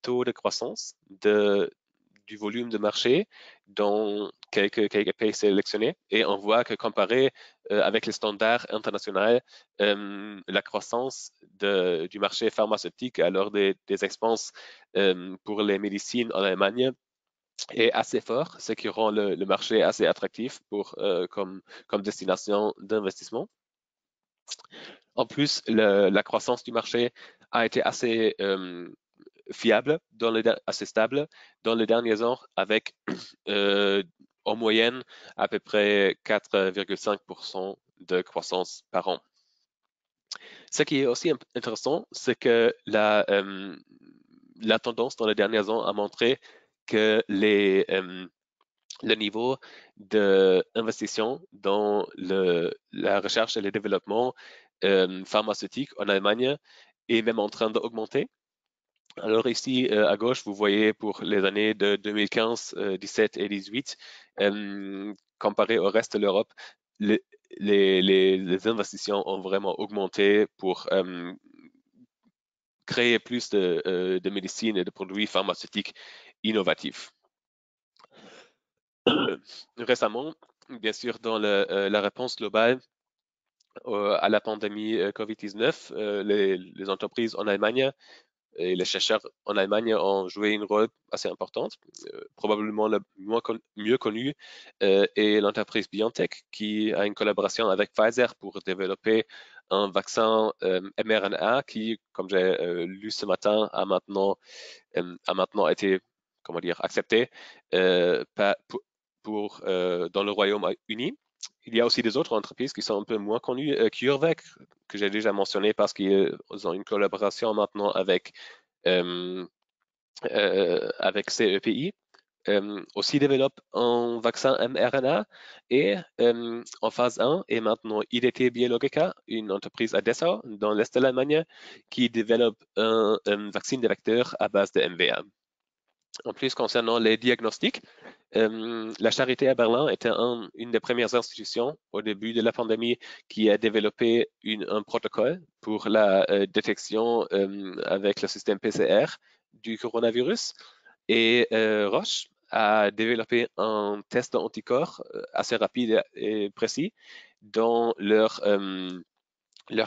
taux de croissance du volume de marché dans quelques pays sélectionnés et on voit que comparé avec les standards internationaux, la croissance du marché pharmaceutique alors des expenses pour les médecines en Allemagne est assez fort, ce qui rend le marché assez attractif comme destination d'investissement. En plus, la croissance du marché a été assez fiable, assez stable dans les derniers ans, avec en moyenne à peu près 4,5% de croissance par an. Ce qui est aussi intéressant, c'est que la tendance dans les derniers ans a montré que le niveau d'investissement dans la recherche et le développement pharmaceutique en Allemagne est même en train d'augmenter. Alors ici, à gauche, vous voyez pour les années de 2015, 17 et 18, comparé au reste de l'Europe, les investissements ont vraiment augmenté pour créer plus de médecine et de produits pharmaceutiques innovatifs. Récemment, bien sûr, dans la réponse globale à la pandémie COVID-19, les entreprises en Allemagne et les chercheurs en Allemagne ont joué un rôle assez important. Probablement le mieux connu est l'entreprise BioNTech qui a une collaboration avec Pfizer pour développer un vaccin mRNA qui, comme j'ai lu ce matin, a maintenant été accepté dans le Royaume-Uni. Il y a aussi des autres entreprises qui sont un peu moins connues, CureVac, que j'ai déjà mentionné parce qu'ils ont une collaboration maintenant avec CEPI, aussi développe un vaccin mRNA et en phase 1 est maintenant IDT Biologica, une entreprise à Dessau dans l'est de l'Allemagne qui développe un vaccin de vecteur à base de MVA. En plus, concernant les diagnostics, la Charité à Berlin était une des premières institutions au début de la pandémie qui a développé un protocole pour la détection avec le système PCR du coronavirus. Et Roche a développé un test d'anticorps assez rapide et précis dans leur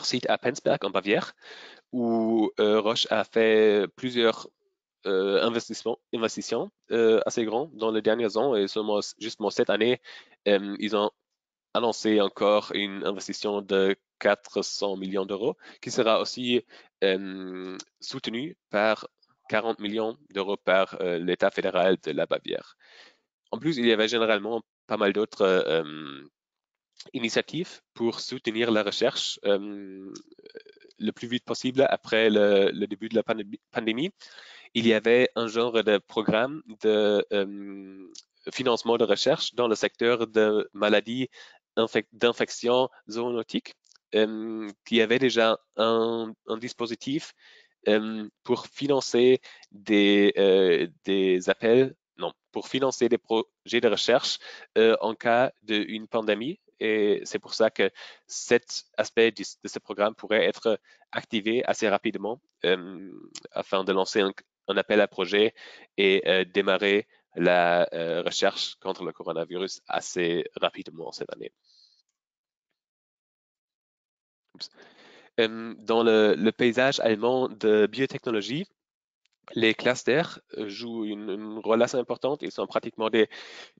site à Penzberg en Bavière, où Roche a fait plusieurs investissements assez grands dans les derniers ans et seulement justement cette année, ils ont annoncé encore une investition de 400 millions d'euros qui sera aussi soutenue par 40 millions d'euros par l'État fédéral de la Bavière. En plus, il y avait généralement pas mal d'autres initiatives pour soutenir la recherche le plus vite possible après le début de la pandémie. Il y avait un genre de programme de financement de recherche dans le secteur de maladies d'infection zoonotique qui avait déjà un dispositif pour financer pour financer des projets de recherche en cas d'une pandémie. Et c'est pour ça que cet aspect de ce programme pourrait être activé assez rapidement afin de lancer un appel à projet et démarrer la recherche contre le coronavirus assez rapidement cette année. Dans le paysage allemand de biotechnologie, les clusters jouent une rôle assez importante. Ils sont pratiquement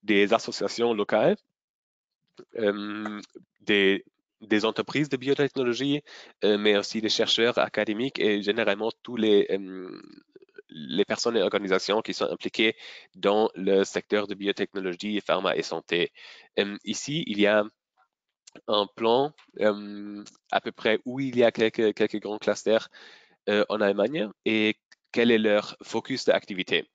des associations locales, des entreprises de biotechnologie, mais aussi des chercheurs académiques et généralement tous les personnes et organisations qui sont impliquées dans le secteur de biotechnologie, pharma et santé. Ici, il y a un plan à peu près où il y a quelques grands clusters en Allemagne et quel est leur focus d'activité.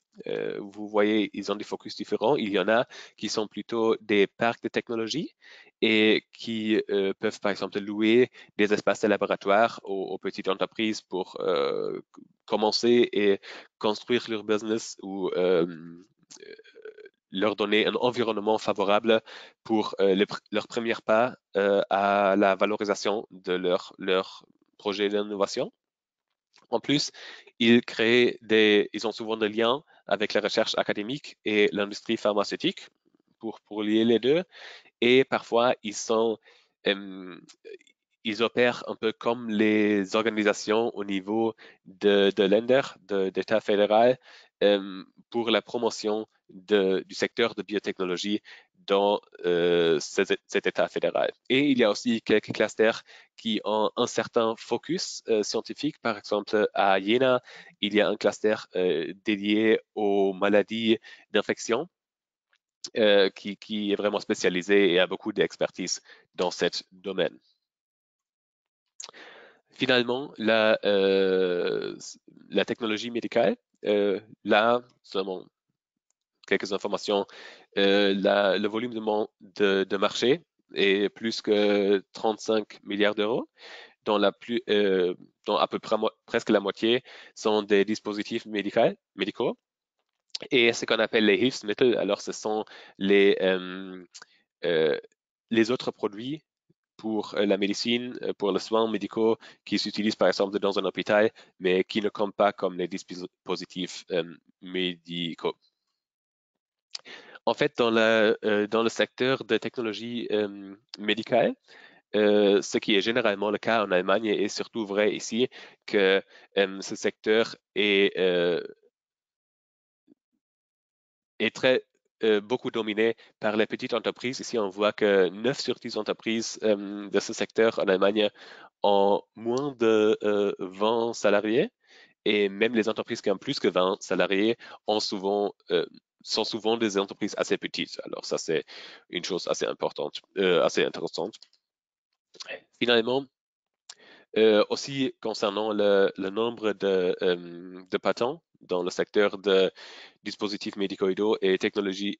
Vous voyez, ils ont des focus différents. Il y en a qui sont plutôt des parcs de technologie et qui peuvent, par exemple, louer des espaces de laboratoire aux petites entreprises pour commencer et construire leur business ou leur donner un environnement favorable pour leur premier pas à la valorisation de leur projet d'innovation. En plus, ils ont souvent des liens avec la recherche académique et l'industrie pharmaceutique pour lier les deux. Et parfois, ils opèrent un peu comme les organisations au niveau de Länder, d'État fédéral, pour la promotion du secteur de biotechnologie dans cet État fédéral. Et il y a aussi quelques clusters qui ont un certain focus scientifique. Par exemple, à Jena, il y a un cluster dédié aux maladies d'infection qui est vraiment spécialisé et a beaucoup d'expertise dans ce domaine. Finalement, la technologie médicale, là, seulement quelques informations, le volume de marché est plus que 35 milliards d'euros, dont à peu près presque la moitié sont des dispositifs médicaux. Et ce qu'on appelle les Hilfsmittel, alors ce sont les autres produits pour la médecine, pour les soins médicaux qui s'utilisent par exemple dans un hôpital, mais qui ne comptent pas comme les dispositifs médicaux. En fait, dans le secteur de technologie médicale, ce qui est généralement le cas en Allemagne et surtout vrai ici, que ce secteur est très beaucoup dominé par les petites entreprises. Ici, on voit que 9 sur 10 entreprises de ce secteur en Allemagne ont moins de 20 salariés et même les entreprises qui ont plus que 20 salariés sont souvent des entreprises assez petites. Alors ça, c'est une chose assez importante, assez intéressante. Finalement, aussi concernant le nombre de patents dans le secteur de dispositifs médicaux et technologie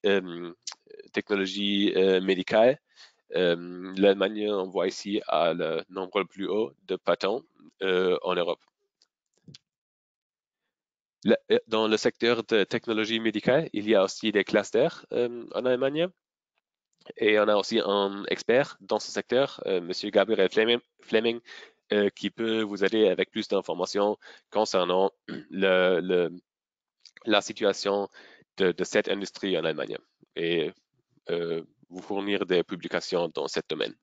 médicale, l'Allemagne, on voit ici, a le nombre le plus haut de patents en Europe. Dans le secteur de technologie médicale, il y a aussi des clusters en Allemagne. Et on a aussi un expert dans ce secteur, Monsieur Gabriel Fleming, qui peut vous aider avec plus d'informations concernant la situation de cette industrie en Allemagne et vous fournir des publications dans ce domaine.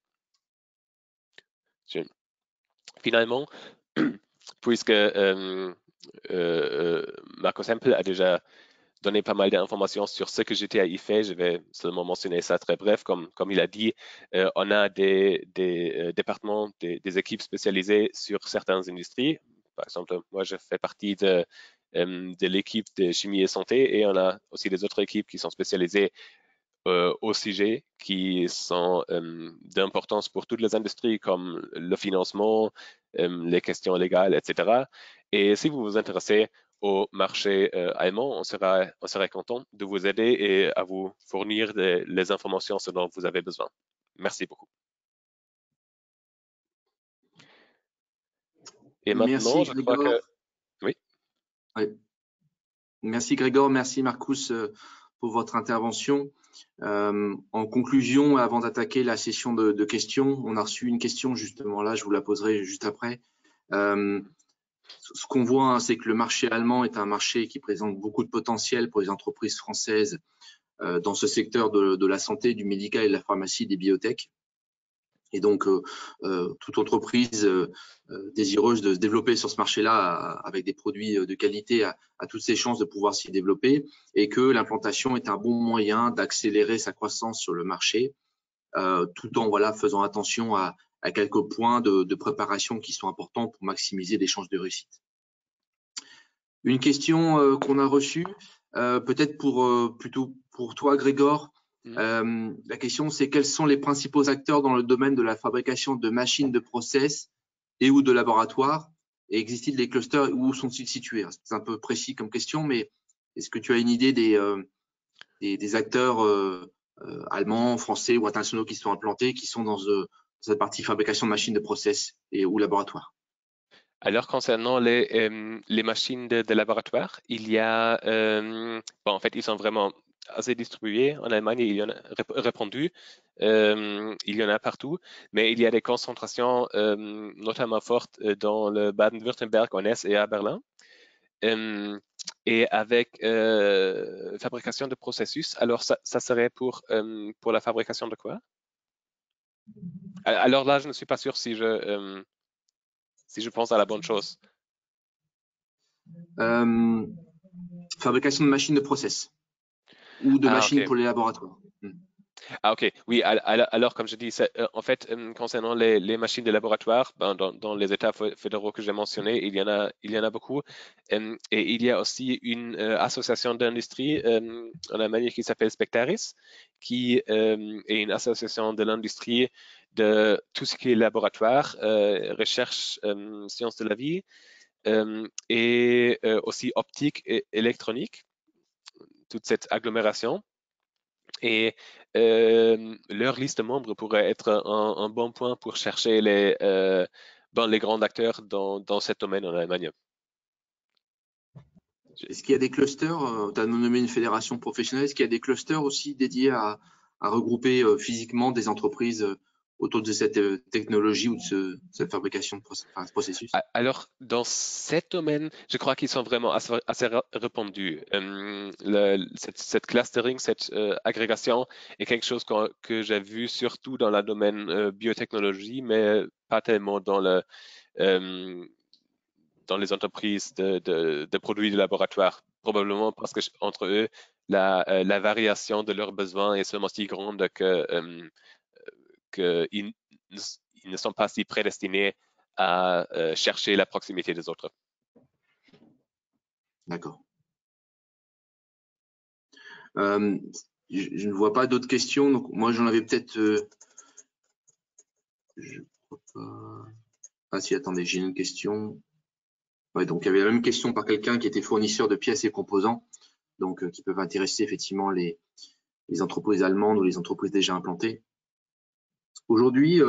Finalement, puisque Marco Semple a déjà donné pas mal d'informations sur ce que GTAI fait, je vais seulement mentionner ça très bref. Comme il a dit, on a des départements, des équipes spécialisées sur certaines industries. Par exemple, moi, je fais partie de l'équipe de chimie et santé et on a aussi des autres équipes qui sont spécialisées au sujet qui sont d'importance pour toutes les industries comme le financement, les questions légales, etc. Et si vous vous intéressez au marché allemand, on serait content de vous aider et à vous fournir les informations dont vous avez besoin. Merci beaucoup. Et maintenant, merci, je crois que... Oui. Merci Grégor, merci Marcus pour votre intervention. En conclusion, avant d'attaquer la session de questions, on a reçu une question justement là, je vous la poserai juste après. ce qu'on voit, hein, c'est que le marché allemand est un marché qui présente beaucoup de potentiel pour les entreprises françaises dans ce secteur de la santé, du médical et de la pharmacie, des biotech. Et donc, toute entreprise désireuse de se développer sur ce marché-là avec des produits de qualité a toutes ses chances de pouvoir s'y développer, et que l'implantation est un bon moyen d'accélérer sa croissance sur le marché, tout en faisant attention à quelques points de préparation qui sont importants pour maximiser les chances de réussite. Une question qu'on a reçue, peut-être plutôt pour toi, Grégor. La question, c'est quels sont les principaux acteurs dans le domaine de la fabrication de machines de process et ou de laboratoires, et existent-ils des clusters, où sont-ils situés? C'est un peu précis comme question, mais est-ce que tu as une idée des acteurs allemands, français ou internationaux qui sont implantés, qui sont dans cette partie fabrication de machines de process et ou laboratoires? Alors, concernant les machines de laboratoire, il y a, en fait, ils sont vraiment assez distribués en Allemagne, il y en a répandus, il y en a partout, mais il y a des concentrations notamment fortes dans le Baden-Württemberg, en Hesse et à Berlin. Et avec fabrication de processus, alors ça serait pour la fabrication de quoi? Alors là, je ne suis pas sûr si je pense à la bonne chose. Fabrication de machines de process ou de machines okay. pour les laboratoires. Ah, ok. Oui, alors comme je dis, en fait, concernant les machines de laboratoire, dans les États fédéraux que j'ai mentionnés, il y en a beaucoup. Et il y a aussi une association d'industrie en Allemagne qui s'appelle Spectaris, qui est une association de l'industrie de tout ce qui est laboratoire, recherche, sciences de la vie, et aussi optique et électronique, toute cette agglomération. Et leur liste de membres pourrait être un bon point pour chercher les grands acteurs dans ce domaine en Allemagne. Est-ce qu'il y a des clusters, tu as nommé une fédération professionnelle, est-ce qu'il y a des clusters aussi dédiés à regrouper physiquement des entreprises autour de cette technologie ou de cette fabrication de processus? Alors, dans cet domaine, je crois qu'ils sont vraiment assez répandus. Cette clustering, cette agrégation est quelque chose que j'ai vu surtout dans le domaine biotechnologie, mais pas tellement dans les entreprises de produits de laboratoire, probablement parce que entre eux, la variation de leurs besoins est seulement si grande qu'ils ne sont pas si prédestinés à chercher la proximité des autres. D'accord. Je ne vois pas d'autres questions, donc moi j'en avais peut-être. Je crois pas. Ah si, attendez, j'ai une question. Ouais, donc il y avait la même question par quelqu'un qui était fournisseur de pièces et composants, donc qui peuvent intéresser effectivement les entreprises allemandes ou les entreprises déjà implantées. Aujourd'hui,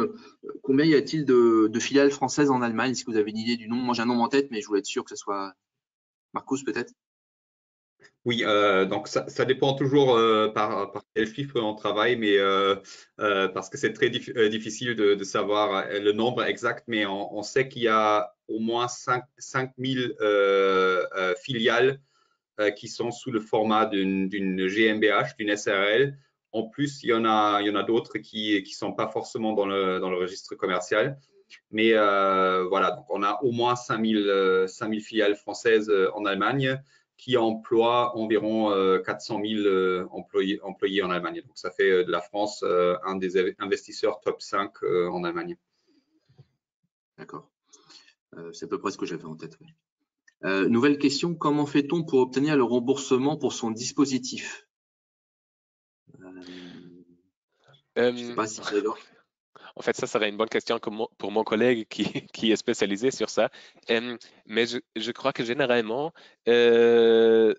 combien y a-t-il de filiales françaises en Allemagne? Est-ce que vous avez une idée du nombre? Moi, j'ai un nombre en tête, mais je voulais être sûr que ce soit Marcus, peut-être. Oui, donc ça dépend toujours par quel chiffre on travaille, mais parce que c'est très difficile de savoir le nombre exact, mais on sait qu'il y a au moins 5000 filiales qui sont sous le format d'une GmbH, d'une SARL. En plus, il y en a d'autres qui sont pas forcément dans le registre commercial. Mais voilà, donc on a au moins 5000 filiales françaises en Allemagne qui emploient environ 400 000 employés en Allemagne. Donc ça fait de la France un des investisseurs top 5 en Allemagne. D'accord. C'est à peu près ce que j'avais en tête. Oui. Nouvelle question, comment fait-on pour obtenir le remboursement pour son dispositif? Je ne sais pas si Grégoire. En fait, ça serait une bonne question pour mon collègue qui est spécialisé sur ça. Mais je crois que généralement,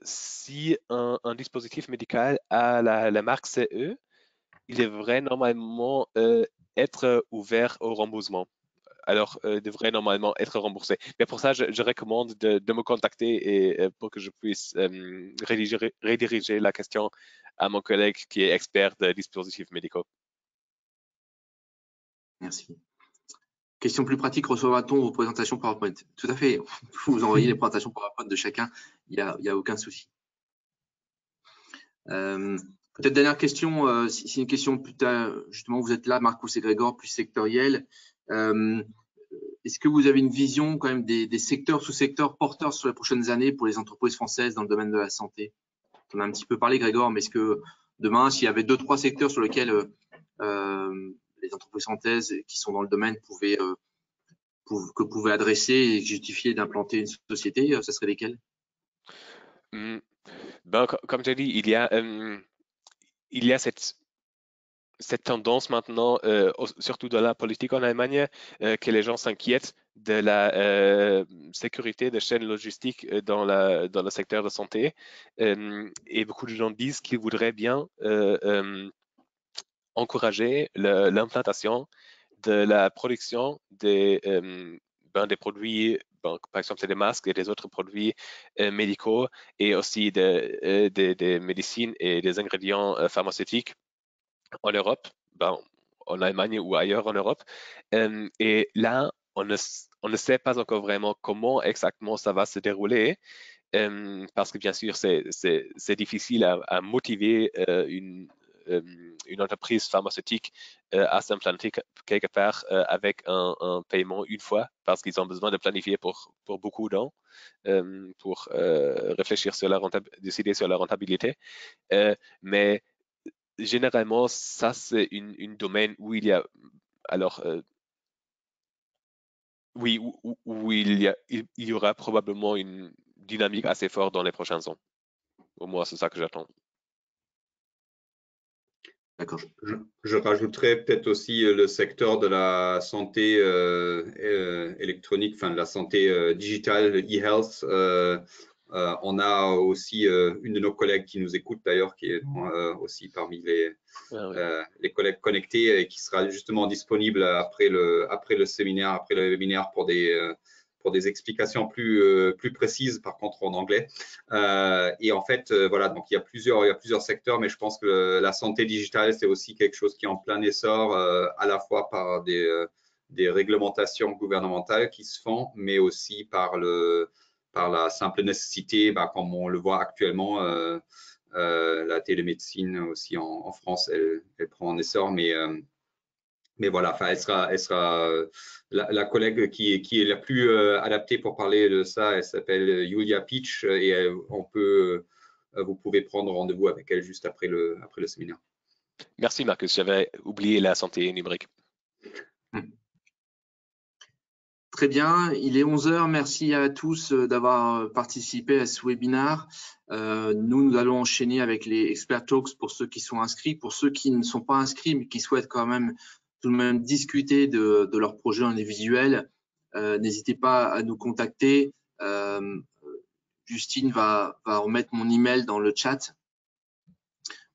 si un dispositif médical a la marque CE, il devrait normalement être ouvert au remboursement. Alors, devrait normalement être remboursé. Mais pour ça, je recommande de me contacter pour que je puisse rediriger la question à mon collègue qui est expert de dispositifs médicaux. Merci. Question plus pratique, recevra-t-on vos présentations PowerPoint? Tout à fait, vous envoyez les présentations PowerPoint de chacun, il n'y a aucun souci. Peut-être dernière question, si une question plus tard, justement, vous êtes là, Marcus et Grégor, plus sectorielle. Est-ce que vous avez une vision quand même des secteurs, sous-secteurs porteurs sur les prochaines années pour les entreprises françaises dans le domaine de la santé? On a un petit peu parlé, Grégor, mais est-ce que demain, s'il y avait 2-3 secteurs sur lesquels les entreprises françaises qui sont dans le domaine que pouvaient adresser et justifier d'implanter une société, ce serait lesquels? Ben, comme tu as dit, il y a cette tendance maintenant, surtout dans la politique en Allemagne, que les gens s'inquiètent de la sécurité des chaînes logistiques dans le secteur de santé. Et beaucoup de gens disent qu'ils voudraient bien encourager l'implantation de la production des produits, par exemple des masques et des autres produits médicaux et aussi des médecines et des ingrédients pharmaceutiques en Europe, en Allemagne ou ailleurs en Europe. Et là, on ne sait pas encore vraiment comment exactement ça va se dérouler, parce que bien sûr, c'est difficile à motiver une entreprise pharmaceutique à s'implanter quelque part avec un paiement une fois, parce qu'ils ont besoin de planifier pour beaucoup d'ans, pour réfléchir sur décider sur la rentabilité. Mais généralement, ça, c'est une domaine où il y a, alors, oui, où il y aura probablement une dynamique assez forte dans les prochains ans. Au moins, c'est ça que j'attends. D'accord. Je rajouterais peut-être aussi le secteur de la santé électronique, enfin de la santé digitale, e-health. On a aussi une de nos collègues qui nous écoute d'ailleurs, qui est aussi parmi les collègues connectés et qui sera justement disponible après le séminaire, après le webinaire pour des explications plus précises, par contre en anglais. Et en fait, voilà, donc il y a plusieurs secteurs, mais je pense que la santé digitale, c'est aussi quelque chose qui est en plein essor, à la fois par des réglementations gouvernementales qui se font, mais aussi par la simple nécessité, comme on le voit actuellement, la télémédecine aussi en France, elle prend en essor, mais voilà, enfin, elle sera la collègue qui est la plus adaptée pour parler de ça. Elle s'appelle Julia Peach et vous pouvez prendre rendez-vous avec elle juste après le séminaire. Merci Marcus, j'avais oublié la santé numérique. Très bien, il est 11 h. Merci à tous d'avoir participé à ce webinaire. Nous allons enchaîner avec les Expert Talks pour ceux qui sont inscrits. Pour ceux qui ne sont pas inscrits mais qui souhaitent quand même tout de même discuter de leur projet individuel, n'hésitez pas à nous contacter. Justine va remettre mon email dans le chat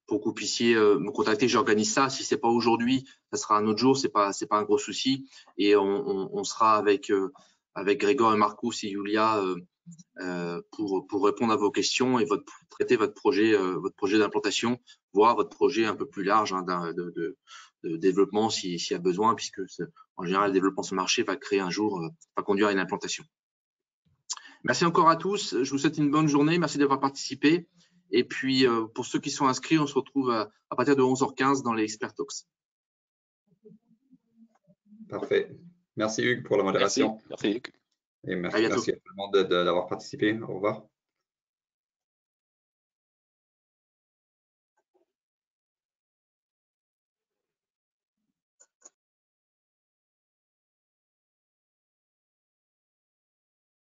pour que vous puissiez me contacter. J'organise ça. Si c'est pas aujourd'hui, ça sera un autre jour. C'est pas un gros souci. Et on sera avec Grégor et Marcus et Julia pour répondre à vos questions et traiter votre projet d'implantation, voire votre projet un peu plus large de développement s'il y a besoin, puisque en général le développement sur le marché va conduire à une implantation. Merci encore à tous. Je vous souhaite une bonne journée. Merci d'avoir participé. Et puis, pour ceux qui sont inscrits, on se retrouve à partir de 11 h 15 dans les Expert Talks. Parfait. Merci Hugues pour la modération. Merci Hugues. Et merci à tout le monde d'avoir participé. Au revoir.